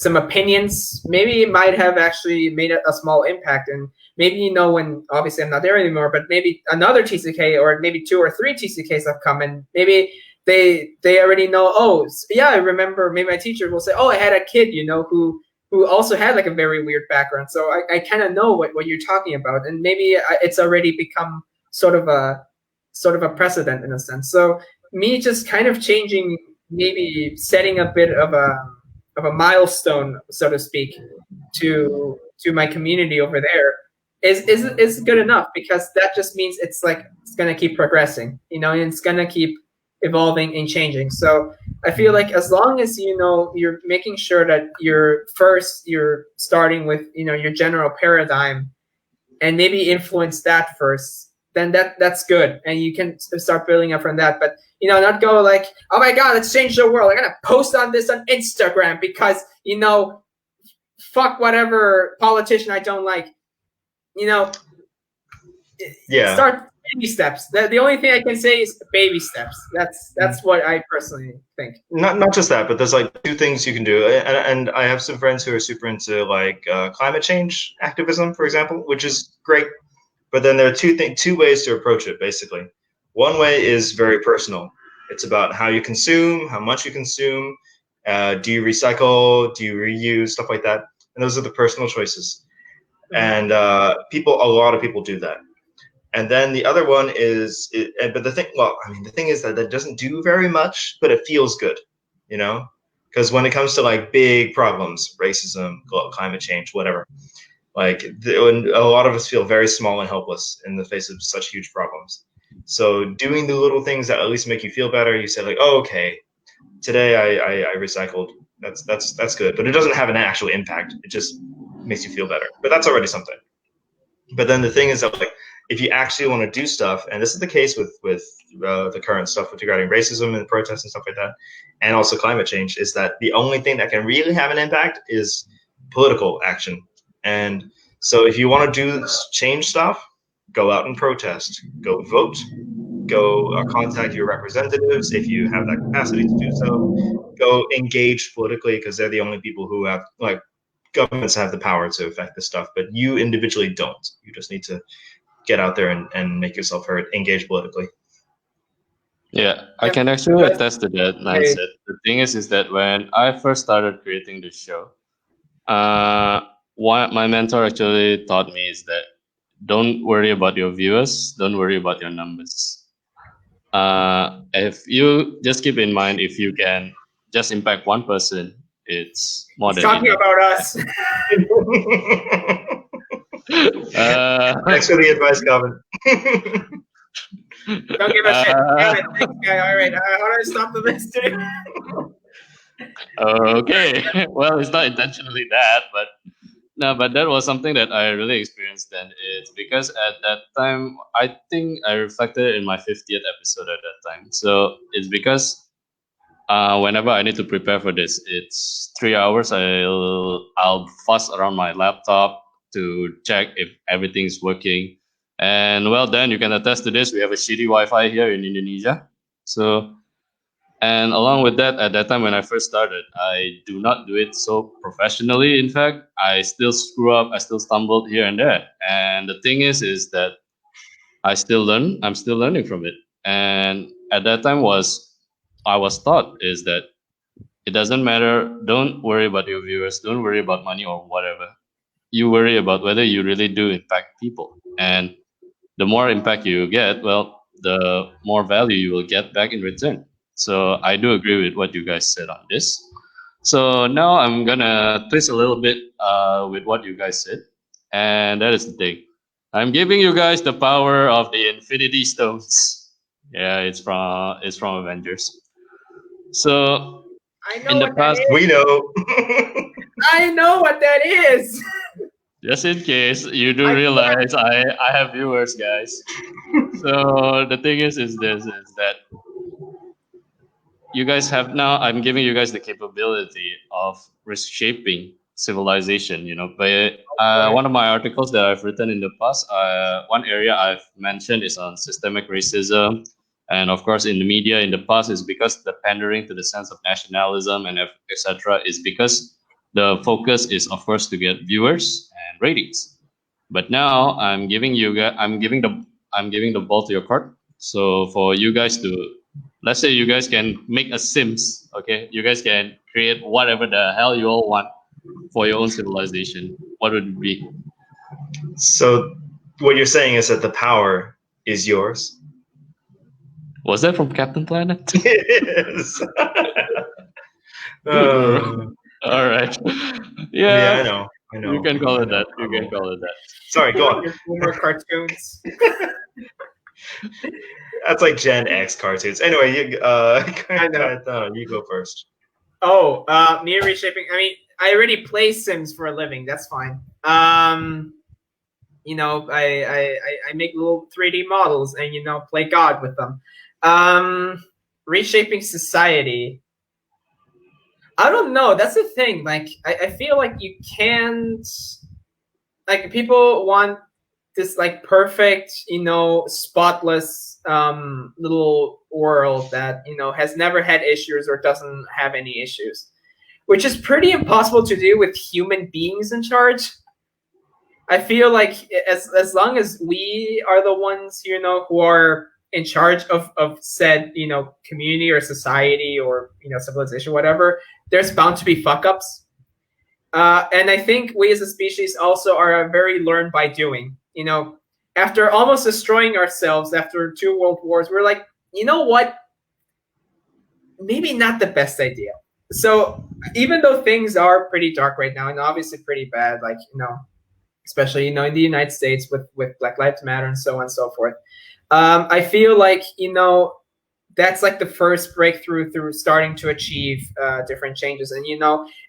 opinions, maybe it might have actually made a small impact. And maybe when obviously I'm not there anymore, but maybe another TCK or maybe 2 or 3 TCKs have come, and maybe they already know. Oh, yeah, I remember. Maybe my teacher will say, "Oh, I had a kid, who also had like a very weird background." So I kind of know what you're talking about, and maybe it's already become sort of a precedent in a sense. So me just kind of changing, maybe setting a bit of a milestone, so to speak, to my community over there is good enough, because that just means it's going to keep progressing, and it's going to keep evolving and changing. So I feel like as long as you're making sure that you're starting with your general paradigm and maybe influence that first, then that's good, and you can start building up from that. But not go like, oh my god, let's change the world, I'm gonna post on this on Instagram because fuck whatever politician I don't like. Yeah. Start baby steps. The only thing I can say is baby steps. That's what I personally think. Not just that, but there's like 2 things you can do, and I have some friends who are super into like climate change activism, for example, which is great. But then there are 2 ways to approach it, basically. One way is very personal. It's about how you consume, how much you consume, do you recycle, do you reuse, stuff like that. And those are the personal choices. And a lot of people do that. And then the other one is, but the thing is that doesn't do very much, but it feels good, because when it comes to like big problems, racism, climate change, whatever, like a lot of us feel very small and helpless in the face of such huge problems. So doing the little things that at least make you feel better, you say like, oh, okay, today I recycled. That's good, but it doesn't have an actual impact. It just makes you feel better. But that's already something. But then the thing is that like, if you actually want to do stuff, and this is the case with the current stuff regarding racism and protests and stuff like that, and also climate change, is that the only thing that can really have an impact is political action. And so if you want to change stuff, go out and protest, go vote, go contact your representatives if you have that capacity to do so, go engage politically, because they're the only people who have, like, governments have the power to affect this stuff, but you individually don't. You just need to get out there and make yourself heard, engage politically. Yeah, I can actually attest to that mindset. The thing is that when I first started creating the show, what my mentor actually taught me is that don't worry about your viewers, don't worry about your numbers. If you just keep in mind, if you can just impact one person, it's more than talking enough. About us. Thanks for the advice, Calvin. Don't give a shit. Damn it, thanks, guy. All right, how do I stop the mistake? Okay, well, it's not intentionally that, but no, but that was something that I really experienced then. It's because at that time, I think I reflected in my 50th episode at that time. So it's because whenever I need to prepare for this, it's 3 hours. I'll fuss around my laptop to check if everything's working. And well, then you can attest to this. We have a shitty Wi-Fi here in Indonesia. So, and along with that, at that time when I first started, I do not do it so professionally. In fact, I still screw up. I still stumbled here and there. And the thing is that I still learn. I'm still learning from it. And at that time I was taught is that it doesn't matter. Don't worry about your viewers. Don't worry about money or whatever. You worry about whether you really do impact people. And the more impact you get, well, the more value you will get back in return. So I do agree with what you guys said on this. So now I'm gonna twist a little bit with what you guys said, and that is the thing. I'm giving you guys the power of the Infinity Stones. Yeah, it's from Avengers. So I know in the what past, that is. We know. I know what that is. just in case you do realize I have viewers, guys. So the thing is that you guys have now. I'm giving you guys the capability of reshaping civilization. By one of my articles that I've written in the past, one area I've mentioned is on systemic racism, and of course, in the media in the past is because the pandering to the sense of nationalism and etc. is because the focus is, of course, to get viewers and ratings. But now I'm giving the ball to your court. So for you guys to, let's say you guys can make a Sims, okay? You guys can create whatever the hell you all want for your own civilization. What would it be? So what you're saying is that the power is yours. Was that from Captain Planet? It is. All right. Yeah, I know. You can call it that. You can call it that. Sorry, go on. Your boomer cartoons. That's like Gen X cartoons. Anyway, you go first. Oh, me reshaping. I mean, I already play Sims for a living. That's fine. You know, I make little 3D models and play God with them. Reshaping society. I don't know. That's the thing. Like, I feel like you can't. Like, people want this like perfect, spotless little world that has never had issues or doesn't have any issues, which is pretty impossible to do with human beings in charge. I feel like as long as we are the ones who are in charge of said community or society or civilization, whatever, there's bound to be fuck ups. And I think we as a species also are very learn by doing. After almost destroying ourselves after 2 world wars, we're like, you know what? Maybe not the best idea. So even though things are pretty dark right now and obviously pretty bad, like, especially, in the United States with Black Lives Matter and so on and so forth, I feel like, that's like the first breakthrough through starting to achieve different changes. And,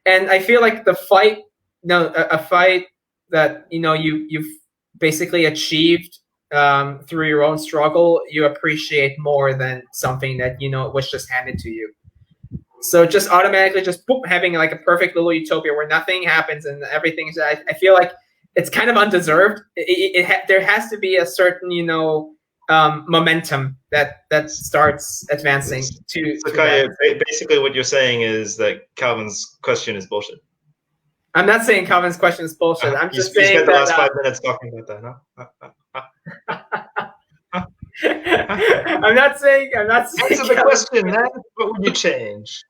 and I feel like the fight, a fight that, you've basically achieved through your own struggle, you appreciate more than something that, was just handed to you. So just automatically just boop, having like a perfect little utopia where nothing happens and everything is, I feel like it's kind of undeserved. There has to be a certain, momentum that starts advancing to. So Kaya, basically what you're saying is that Calvin's question is bullshit. I'm not saying Calvin's question is bullshit. I'm just saying spent the last 5 minutes talking about that, huh? I'm not saying. Answer the question, man. What would you change?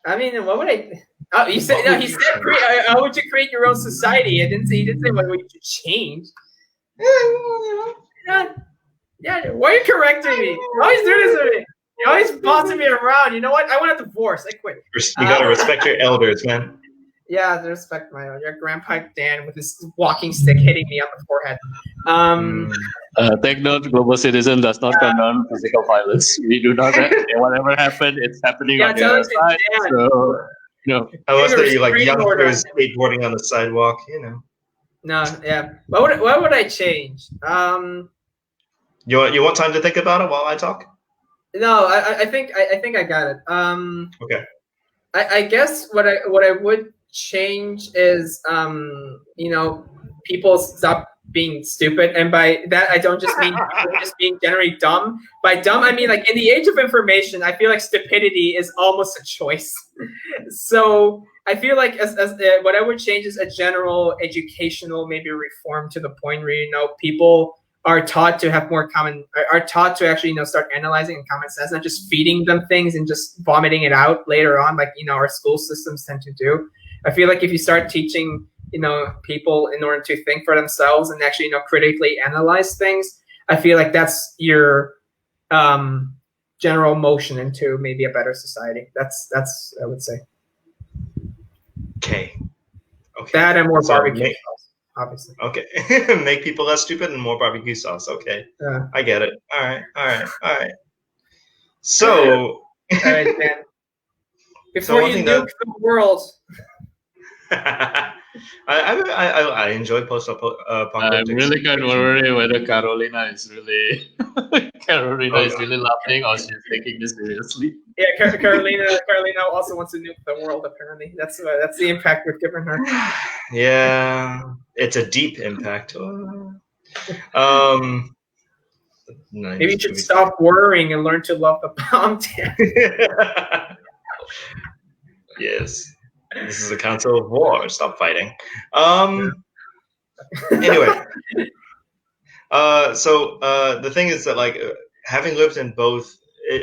I mean, what would I? Oh, he said. No, he said. How would you create your own society? He didn't say what would you change. Yeah. Why are you correcting me? You always do this to me. You always bossing me around. You know what? I want a divorce. I quit. You gotta respect your elders, man. Yeah, I respect your grandpa Dan with his walking stick hitting me on the forehead. Take note, global citizen does not condone physical violence. We do not. Whatever happened, it's happening on the other side. So, no. Unless they're like youngsters skateboarding on the sidewalk, No, yeah. What would I change? You want time to think about it while I talk? No, I think I got it. Okay. I guess what I would change is people stop being stupid, and by that I don't just mean just being generally dumb. By dumb I mean like in the age of information, I feel like stupidity is almost a choice. So I feel like as what I would change is a general educational maybe reform to the point where people are taught to have more are taught to actually start analyzing in common sense, not just feeding them things and just vomiting it out later on like our school systems tend to do. I feel like if you start teaching people in order to think for themselves and actually critically analyze things, I feel like that's your general motion into maybe a better society. That's I would say. Okay. That and more barbecue sauce, obviously. Okay. Make people less stupid and more barbecue sauce. Okay. Yeah. I get it. All right. So. All right, Dan. Before you nuke the world. I enjoy I'm post-apocalyptic really kind of situation. worried whether Carolina is really laughing or she's taking this seriously. Yeah, Carolina also wants to nuke the world. Apparently, that's the impact we've given her. Yeah, it's a deep impact. Maybe you should stop worrying and learn to love the bomb. Yes, this is a council of war. Stop fighting. Anyway, so the thing is that like having lived in both,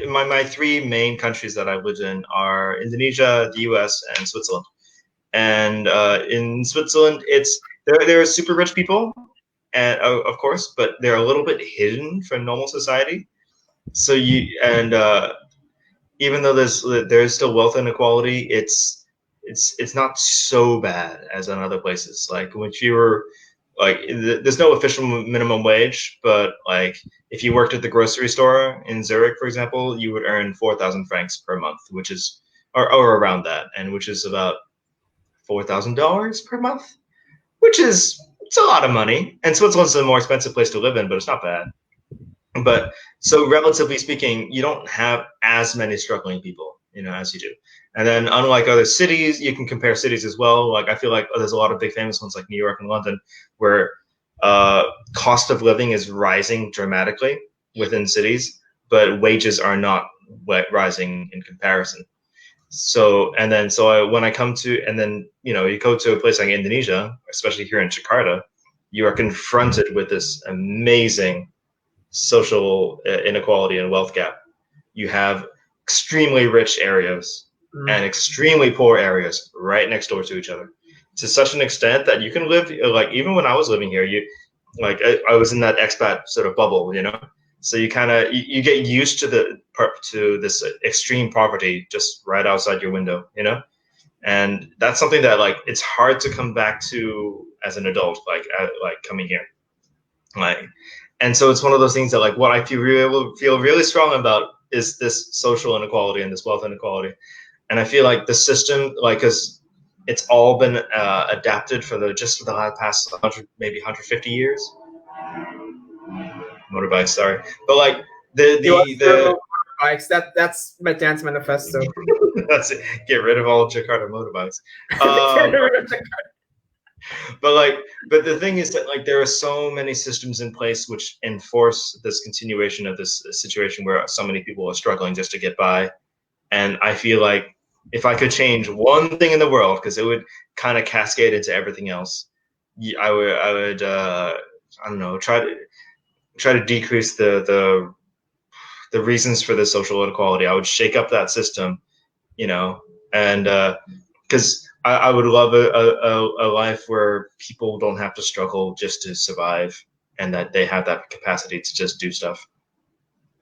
my three main countries that I've lived in are Indonesia, the U.S., and Switzerland. And in Switzerland, there are super rich people, and of course, but they're a little bit hidden from normal society. So even though there's still wealth inequality, it's not so bad as in other places. Like when you were like, there's no official minimum wage, but like if you worked at the grocery store in Zurich, for example, you would earn 4,000 francs per month, which is or around that, and which is about $4,000 per month, which is it's a lot of money. And Switzerland's a more expensive place to live in, but it's not bad. But so relatively speaking, you don't have as many struggling people, as you do. And then unlike other cities, you can compare cities as well. Like I feel like there's a lot of big famous ones like New York and London where cost of living is rising dramatically within cities, but wages are not rising in comparison. So when I come to, and then you go to a place like Indonesia, especially here in Jakarta, you are confronted with this amazing social inequality and wealth gap. You have extremely rich areas and extremely poor areas right next door to each other, to such an extent that you can live like even when I was living here, I was in that expat sort of bubble, So you kind of you get used to this extreme poverty just right outside your window, and that's something that like it's hard to come back to as an adult, like coming here, like. And so it's one of those things that like what I feel really strong about is this social inequality and this wealth inequality, and I feel like the system, like, because it's all been adapted for the past 100, maybe 150 years. Motorbikes, sorry, but like the motorbikes. That's my dance manifesto. That's it. Get rid of all Jakarta motorbikes. But the thing is that like there are so many systems in place which enforce this continuation of this situation where so many people are struggling just to get by, and I feel like if I could change one thing in the world, because it would kind of cascade into everything else, I would I don't know, try to decrease the reasons for the social inequality. I would shake up that system, and because I would love a life where people don't have to struggle just to survive, and that they have that capacity to just do stuff,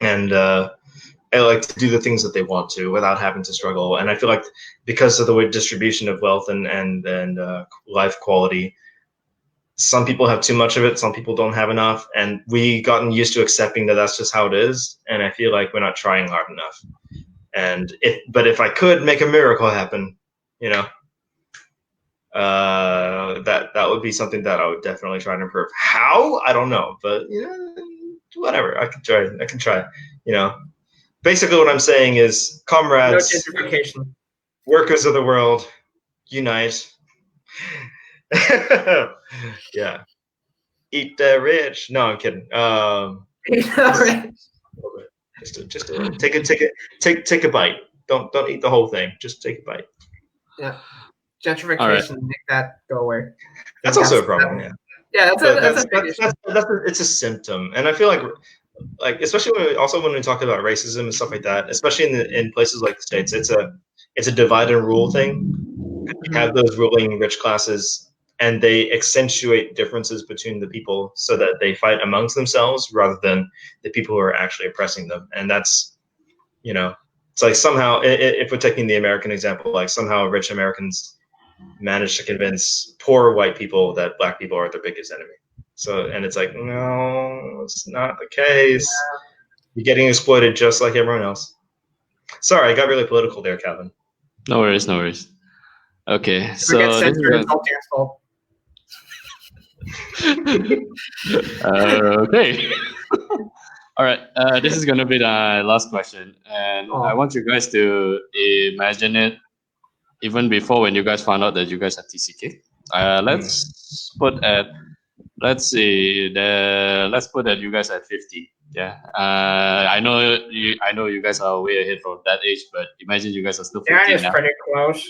and I like to do the things that they want to without having to struggle. And I feel like because of the way distribution of wealth and life quality, some people have too much of it, some people don't have enough, and we gotten used to accepting that that's just how it is. And I feel like we're not trying hard enough. And if I could make a miracle happen, that would be something that I would definitely try to improve. How? I don't know, but whatever. I can try. Basically what I'm saying is, comrades, no gentrification. Workers of the world, unite. Yeah. Eat the rich. No, I'm kidding. Just take a bite. Don't eat the whole thing. Just take a bite. Yeah. Gentrification, right. Make that go away. That's also a problem. Yeah, that's it's a symptom, and I feel like especially when we talk about racism and stuff like that, especially in places like the States, it's a divide and rule thing. You have those ruling rich classes, and they accentuate differences between the people so that they fight amongst themselves rather than the people who are actually oppressing them. And that's, it's like somehow, if we're taking the American example, like somehow rich Americans manage to convince poor white people that black people are their biggest enemy. So, and it's like, no, it's not the case. You're getting exploited just like everyone else. Sorry, I got really political there, Calvin. No worries. Okay, so this is Okay. All right. This is gonna be the last question, and I want you guys to imagine it even before when you guys found out that you guys are TCK. Let's put at let's put that you guys at 50. Yeah. I know you guys are way ahead from that age, but imagine you guys are still 15 is now. pretty close.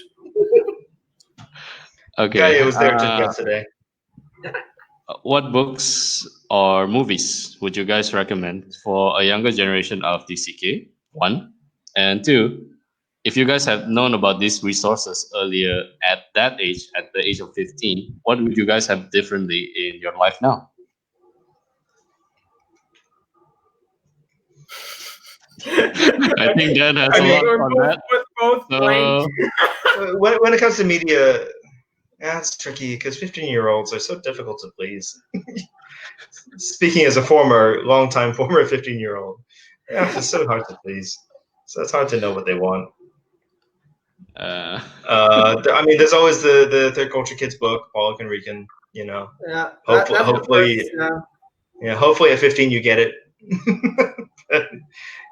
Okay. It was there just yesterday. What books or movies would you guys recommend for a younger generation of TCK? One. And two, if you guys have known about these resources earlier at that age, at the age of 15, what would you guys have differently in your life now? I think Dan has a lot on that. Both blank. When it comes to media, that's tricky because 15-year-olds are so difficult to please. Speaking as a long-time former 15-year-old, it's so hard to please. So it's hard to know what they want. I mean, there's always the Third Culture Kids book, Paul and Rican. You know, hopefully, hopefully at 15 you get it.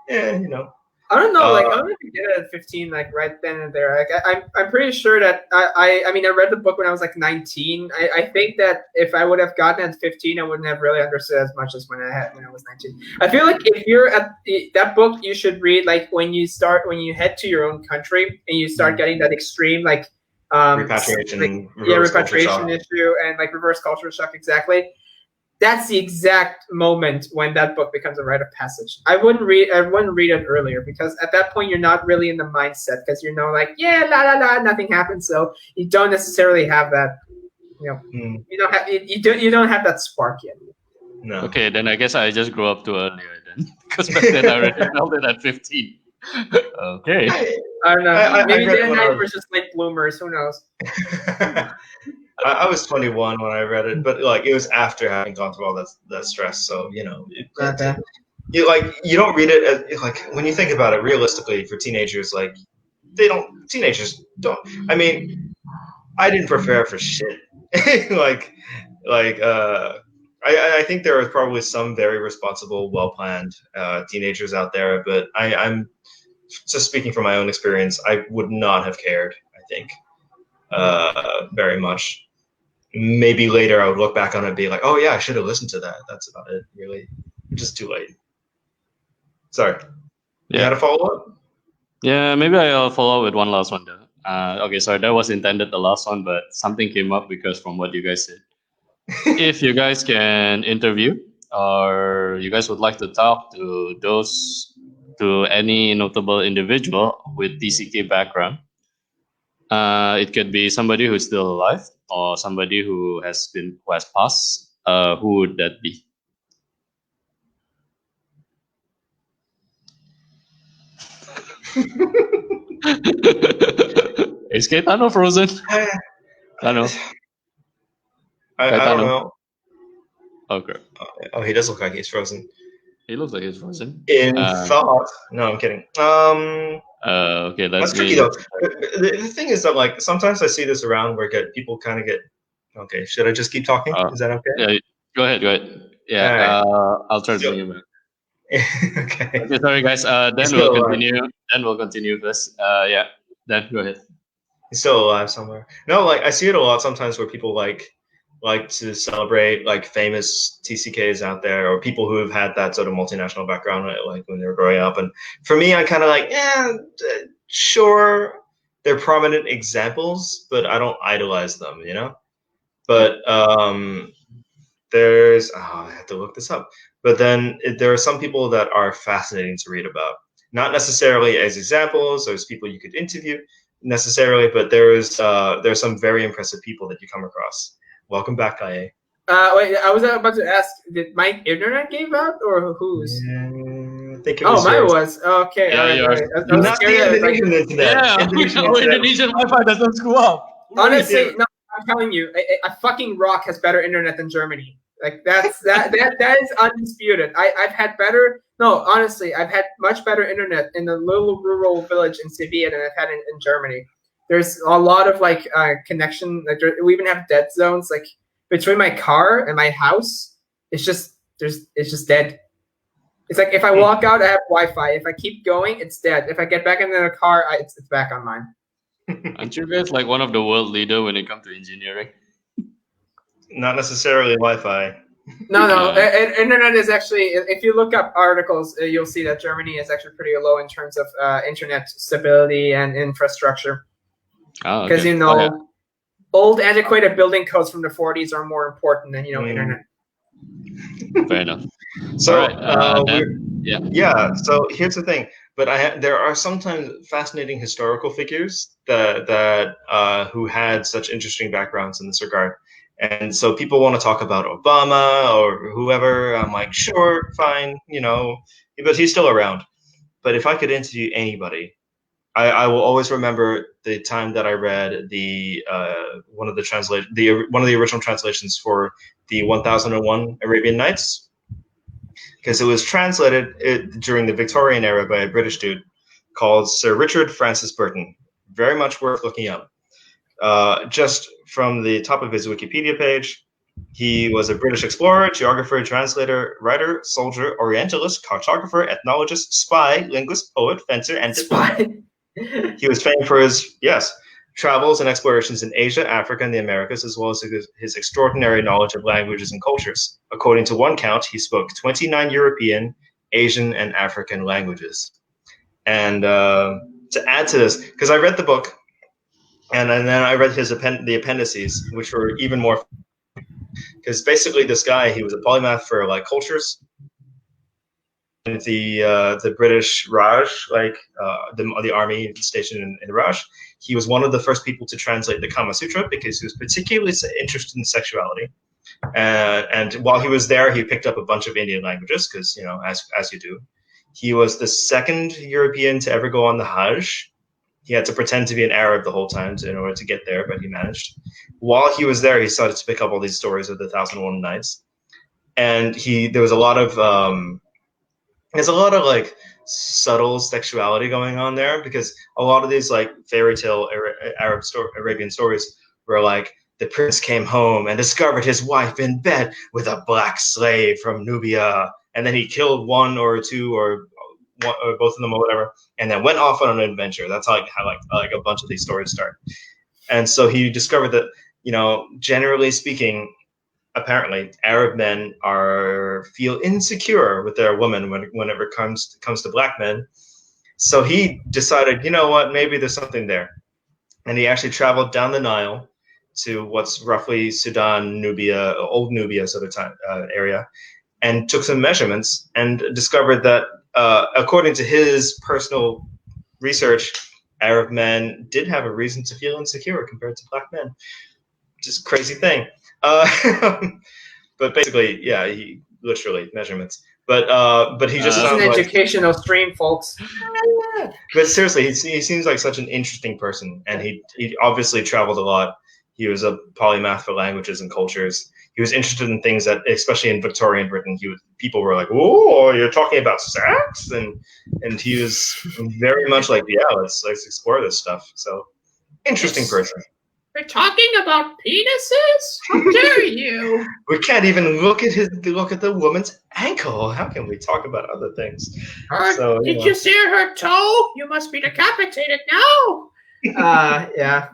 Yeah, you know. I don't know. Like, I don't know if you get it at 15, like right then and there. Like, I'm pretty sure that I mean, I read the book when I was like 19. I think that if I would have gotten it at 15, I wouldn't have really understood as much as when I was 19. I feel like if you're at that book, you should read like when you head to your own country and you start getting that extreme like repatriation, repatriation issue and like reverse culture shock. Exactly. That's the exact moment when that book becomes a rite of passage. I wouldn't read it earlier because at that point you're not really in the mindset because you know like nothing happens, so you don't necessarily have that. You know, you don't have that spark yet. No. Okay, then I guess I just grew up too earlier then because back then I already felt it at 15. Okay. I don't know. Maybe Dan and I were just late bloomers. Who knows? I was 21 when I read it, but like it was after having gone through all that stress. So you know, you don't read it as like when you think about it realistically for teenagers. Like teenagers don't. I mean, I didn't prepare for shit. I think there are probably some very responsible, well planned teenagers out there, but I'm just speaking from my own experience. I would not have cared. I think very much. Maybe later I would look back on it and be like, oh yeah, I should have listened to that. That's about it, really. Just too late. Sorry. You had a follow-up? Yeah, maybe I'll follow up with one last one though. Okay, sorry, that was intended the last one, but something came up because from what you guys said. If you guys can interview or you guys would like to talk to any notable individual with TCK background, it could be somebody who's still alive or somebody who has passed. Who would that be? Is Cayetano frozen? I don't know. Okay. Oh, he does look like he's frozen. He looks like he's frozen. In thought. No, I'm kidding. Okay, that's tricky though. The thing is that like sometimes I see this around where people kind of get. Okay, should I just keep talking? Is that okay? Yeah, go ahead. Yeah, right. I'll try to bring you back. Okay, sorry guys. Then we'll continue this. Yeah, then go ahead. He's still alive somewhere. No, like I see it a lot sometimes where people like to celebrate like famous TCKs out there or people who have had that sort of multinational background like when they were growing up. And for me, I kind of like, sure, they're prominent examples, but I don't idolize them, you know? But there's, I have to look this up. But then there are some people that are fascinating to read about. Not necessarily as examples or as people you could interview necessarily, but there's some very impressive people that you come across. Welcome back, Cachay. Wait, I was about to ask, did my internet gave out or whose? I think it was mine was. Okay. Yeah, all right. Not the Indonesian internet. Yeah, Indonesian Wi-Fi doesn't screw up. Honestly, no, I'm telling you, a fucking rock has better internet than Germany. Like that is undisputed. I've had better. No, honestly, I've had much better internet in the little rural village in Sevilla than I've had in Germany. There's a lot of like connection. Like we even have dead zones. Like between my car and my house, it's just dead. It's like if I walk out, I have Wi-Fi. If I keep going, it's dead. If I get back into the car, it's back online. Aren't you guys like one of the world leader when it comes to engineering? Not necessarily Wi-Fi. No. Internet is actually, if you look up articles, you'll see that Germany is actually pretty low in terms of internet stability and infrastructure. Because old antiquated building codes from the 40s are more important than internet. Fair enough. So right, so here's the thing. But there are sometimes fascinating historical figures that who had such interesting backgrounds in this regard. And so people want to talk about Obama or whoever. I'm like, sure, fine, but he's still around. But if I could interview anybody, I will always remember the time that I read one of the original translations for the 1001 Arabian Nights, because it was translated during the Victorian era by a British dude called Sir Richard Francis Burton. Very much worth looking up. Just from the top of his Wikipedia page, he was a British explorer, geographer, translator, writer, soldier, orientalist, cartographer, ethnologist, spy, linguist, poet, fencer, and diplomat. He was famed for his travels and explorations in Asia, Africa, and the Americas, as well as his extraordinary knowledge of languages and cultures. According to one count, he spoke 29 European, Asian, and African languages. And to add to this, because I read the book, and then I read the appendices, which were even more. Because basically, this guy, he was a polymath for like cultures. The British Raj, the army stationed in Raj, he was one of the first people to translate the Kama Sutra because he was particularly interested in sexuality. And while he was there, he picked up a bunch of Indian languages because as you do. He was the second European to ever go on the Hajj. He had to pretend to be an Arab the whole time in order to get there, but he managed. While he was there, he started to pick up all these stories of the 1001 Nights, and there was a lot of like subtle sexuality going on there, because a lot of these like fairy tale Arabian stories were like the prince came home and discovered his wife in bed with a black slave from Nubia, and then he killed one or two or both of them or whatever, and then went off on an adventure. That's how a bunch of these stories start. And so he discovered that generally speaking, apparently Arab men feel insecure with their women whenever it comes to black men. So he decided, maybe there's something there, and he actually traveled down the Nile to what's roughly Sudan, Nubia, old Nubia sort of time area, and took some measurements and discovered that according to his personal research, Arab men did have a reason to feel insecure compared to black men. Just crazy thing. But basically, he literally measurements. But he just sounds an educational stream, folks. But seriously, he seems like such an interesting person, and he obviously traveled a lot. He was a polymath for languages and cultures. He was interested in things that, especially in Victorian Britain, people were like, "Oh, you're talking about sex," and he was very much like, "Yeah, let's explore this stuff." So, interesting person. We're talking about penises? How dare you? We can't even look at the woman's ankle. How can we talk about other things? Did you see her toe? You must be decapitated now. Yeah.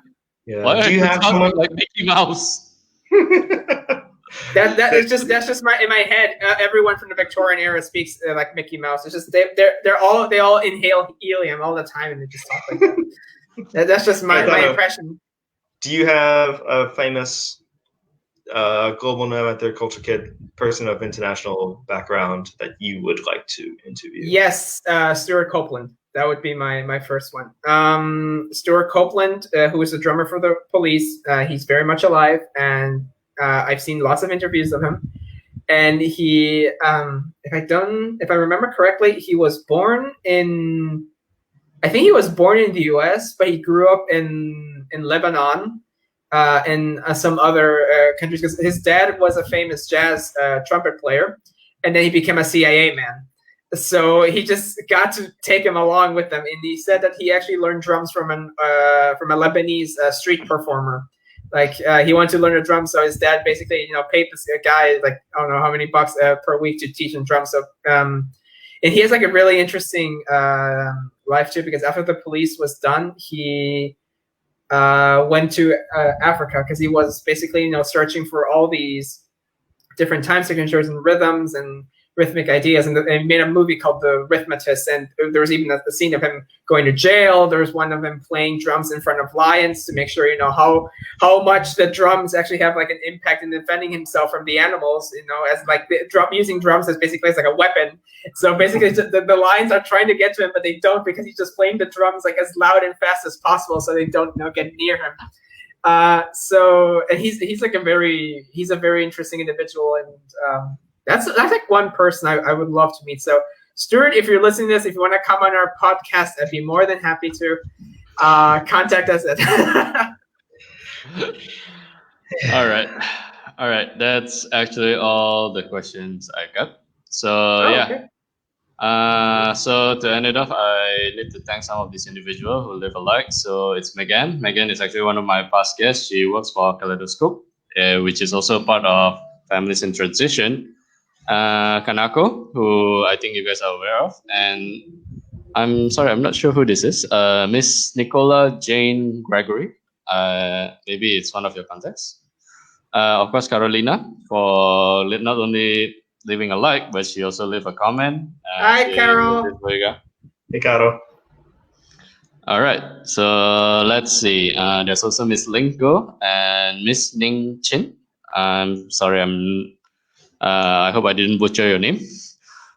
Why do you have someone like Mickey Mouse? That's just in my head. Everyone from the Victorian era speaks like Mickey Mouse. It's just they all inhale helium all the time and they just talk like that. That's just my impression. Do you have a famous global nomad, their culture kid person of international background that you would like to interview? Yes, Stuart Copeland. That would be my first one. Stuart Copeland, who is the drummer for the Police, he's very much alive, and I've seen lots of interviews of him. And he, if I remember correctly, he was born in. I think he was born in the U.S., but he grew up in Lebanon and some other countries, because his dad was a famous jazz trumpet player, and then he became a CIA man. So he just got to take him along with them, and he said that he actually learned drums from a Lebanese street performer Like he wanted to learn the drums, so his dad basically, paid this guy like I don't know how many bucks per week to teach him drums. So and he has like a really interesting life too, because after the police was done, he went to Africa because he was basically searching for all these different time signatures and rhythms and rhythmic ideas, and they made a movie called The Rhythmatist, and there was even a scene of him going to jail. There was one of him playing drums in front of lions to make sure how much the drums actually have like an impact in defending himself from the animals, as like using drums as basically as like a weapon. So basically the lions are trying to get to him, but they don't, because he's just playing the drums like as loud and fast as possible so they don't get near him. So and he's a very interesting individual, and that's like one person I would love to meet. So Stuart, if you're listening to this, if you want to come on our podcast, I'd be more than happy to contact us at All right. That's actually all the questions I got. So Okay. So to end it off, I need to thank some of these individuals who live alike. So it's Megan. Megan is actually one of my past guests. She works for Kaleidoscope, which is also part of Families in Transition. Kanako, who I think you guys are aware of, and I'm sorry, I'm not sure who this is. Miss Nicola Jane Gregory. Maybe it's one of your contacts. Of course, Carolina, for not only leaving a like, but she also left a comment. Hi, Carol. Hey, Caro. All right, so let's see. There's also Miss Lingo and Miss Ning Chin. I'm sorry, I hope I didn't butcher your name.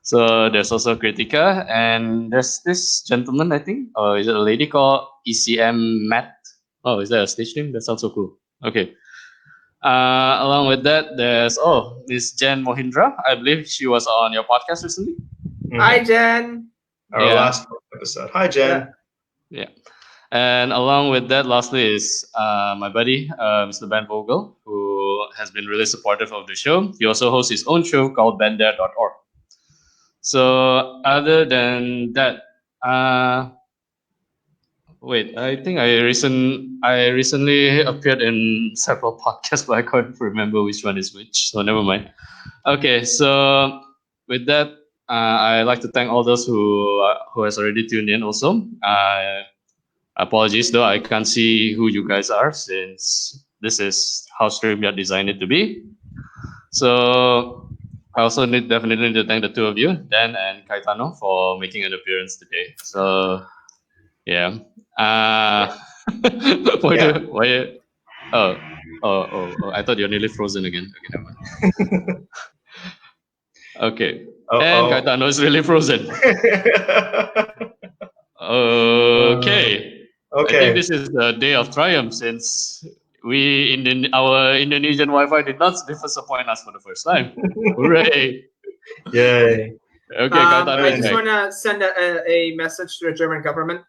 So there's also Kritika, and there's this gentleman, I think, or is it a lady called ECM Matt? Oh, is that a stage name? That sounds so cool. Okay. Along with that, there's Miss Jen Mohindra. I believe she was on your podcast recently. Mm-hmm. Hi, Jen. Our last episode. Hi, Jen. Yeah. And along with that, lastly is my buddy, Mr. Ben Vogel, who has been really supportive of the show. He also hosts his own show called bender.org. So other than that, I think I recently appeared in several podcasts, but I can't remember which one is which. So never mind. Okay, so with that, I'd like to thank all those who has already tuned in. Also, apologies though, I can't see who you guys are, since this is how StreamYard designed it to be. So I also definitely need to thank the two of you, Dan and Cayetano, for making an appearance today. So yeah. I thought you're nearly frozen again. Okay, never mind. Okay. And Cayetano is really frozen. Okay. I think this is the day of triumph, since our Indonesian Wi-Fi did not disappoint us for the first time. Hooray! Yay! Okay, I just want to send a message to the German government.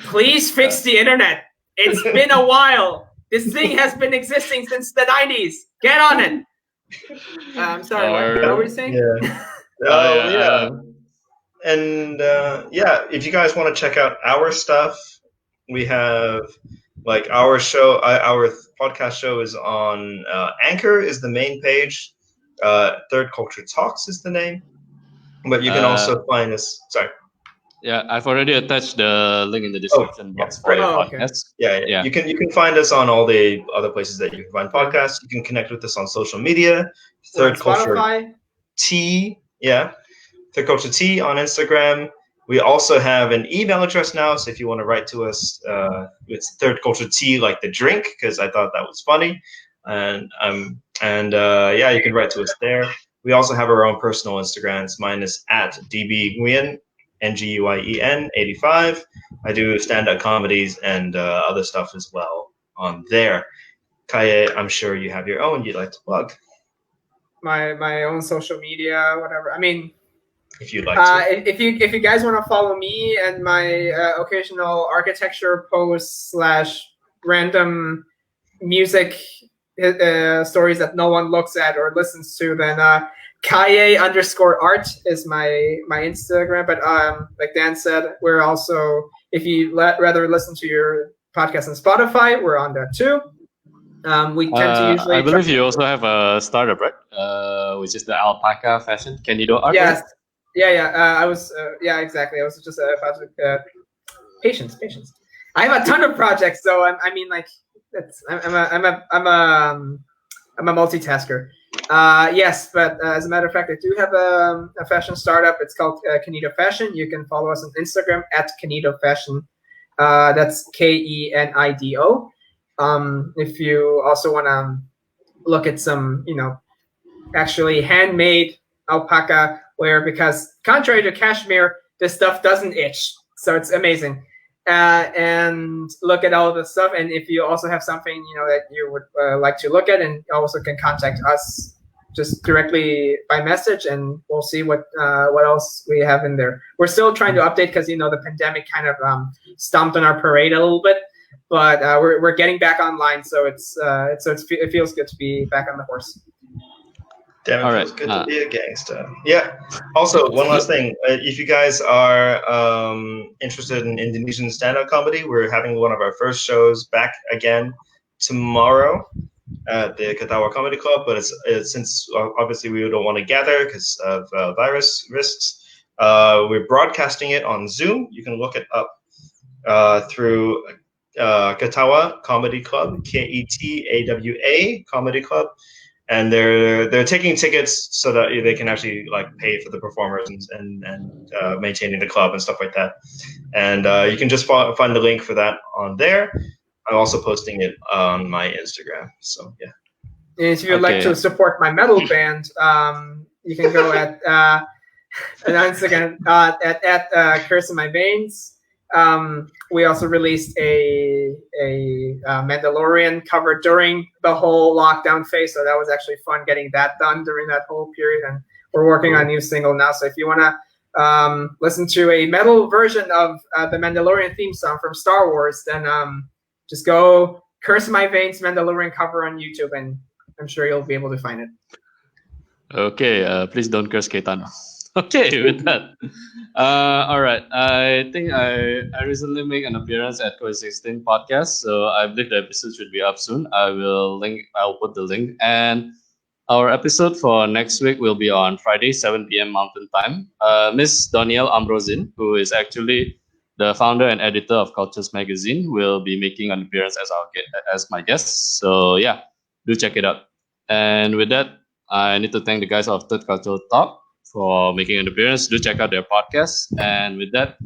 Please fix the internet. It's been a while. This thing has been existing since the 90s. Get on it. I'm sorry. What were you saying? Yeah. And if you guys want to check out our stuff, we have like our show. Our podcast show is on Anchor. Is the main page. Third Culture Talks is the name. But you can also find us. Sorry. Yeah, I've already attached the link in the description box for the podcast. Okay. Yeah. You can find us on all the other places that you can find podcasts. You can connect with us on social media. Third Culture T. Yeah. Third Culture T on Instagram. We also have an email address now, so if you want to write to us, it's Third Culture T, like the drink, because I thought that was funny. And you can write to us there. We also have our own personal Instagrams. Mine is at @dbnguyen. Nguyen 85. I do stand-up comedies and other stuff as well on there. Kaye, I'm sure you have your own you'd like to plug. My own social media, whatever. I mean, if you'd like to. If you guys want to follow me and my occasional architecture posts / random music stories that no one looks at or listens to, then Kaye_art is my Instagram. But like Dan said, we're also, if you rather listen to your podcast on Spotify, we're on that too. We tend to usually. I believe you also have a startup, right? Which is the alpaca fashion Kenido art. Yes. Right? Yeah. I was. Yeah, exactly. I was just about to. Patience. I have a ton of projects, so I mean, like, I'm a multitasker. Yes, but as a matter of fact, I do have a fashion startup. It's called Kenido Fashion. You can follow us on Instagram at Kenido Fashion. That's KENIDO. If you also want to look at some, actually handmade alpaca wear, because contrary to cashmere, this stuff doesn't itch, so it's amazing. And look at all the stuff. And if you also have something that you would like to look at, and also can contact us just directly by message, and we'll see what else we have in there. We're still trying to update because the pandemic kind of stomped on our parade a little bit, but we're getting back online, so it feels good to be back on the horse. Damn, it feels good to be a gangster. Yeah. Also, one last thing. If you guys are interested in Indonesian stand-up comedy, we're having one of our first shows back again tomorrow at the Ketawa Comedy Club. But it's since obviously we don't want to gather because of virus risks, we're broadcasting it on Zoom. You can look it up through Ketawa Comedy Club, KETAWA Comedy Club. And they're taking tickets so that they can actually pay for the performers and maintaining the club and stuff like that. And you can just find the link for that on there. I'm also posting it on my Instagram. So yeah. And if you'd like to support my metal band, you can go at Instagram at Curse in My Veins. We also released a Mandalorian cover during the whole lockdown phase, so that was actually fun getting that done during that whole period. And we're working on a new single now, so if you want to listen to a metal version of the Mandalorian theme song from Star Wars, then just go Curse My Veins Mandalorian cover on YouTube, and I'm sure you'll be able to find it. Okay, please don't curse Cayetano. Okay, with that. All right. I think I recently made an appearance at Core16 podcast, so I believe the episode should be up soon. I'll put the link. And our episode for next week will be on Friday, 7 p.m. Mountain Time. Miss Donielle Ambrosin, who is actually the founder and editor of Cultures Magazine, will be making an appearance as my guest. So yeah, do check it out. And with that, I need to thank the guys of Third Cultural Talk for making an appearance. Do check out their podcast. And with that,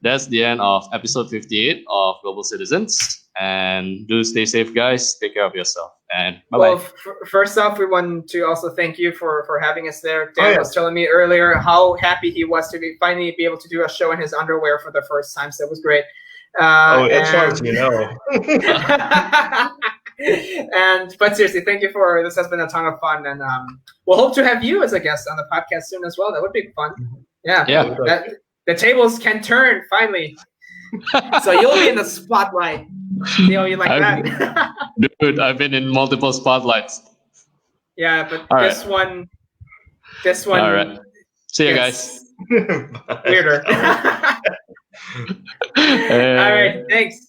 that's the end of episode 58 of Global Citizens. And do stay safe, guys. Take care of yourself. And bye-bye. Well, first off, we want to also thank you for having us there. Dan was telling me earlier how happy he was to finally be able to do a show in his underwear for the first time. So it was great. As far as you know. But seriously, thank you for this. Has been a ton of fun, and we'll hope to have you as a guest on the podcast soon as well. That would be fun. Yeah. The tables can turn finally, so you'll be in the spotlight. You like that? Dude, I've been in multiple spotlights. Yeah, but this one. All right. See you guys. Weirder. All right. Thanks.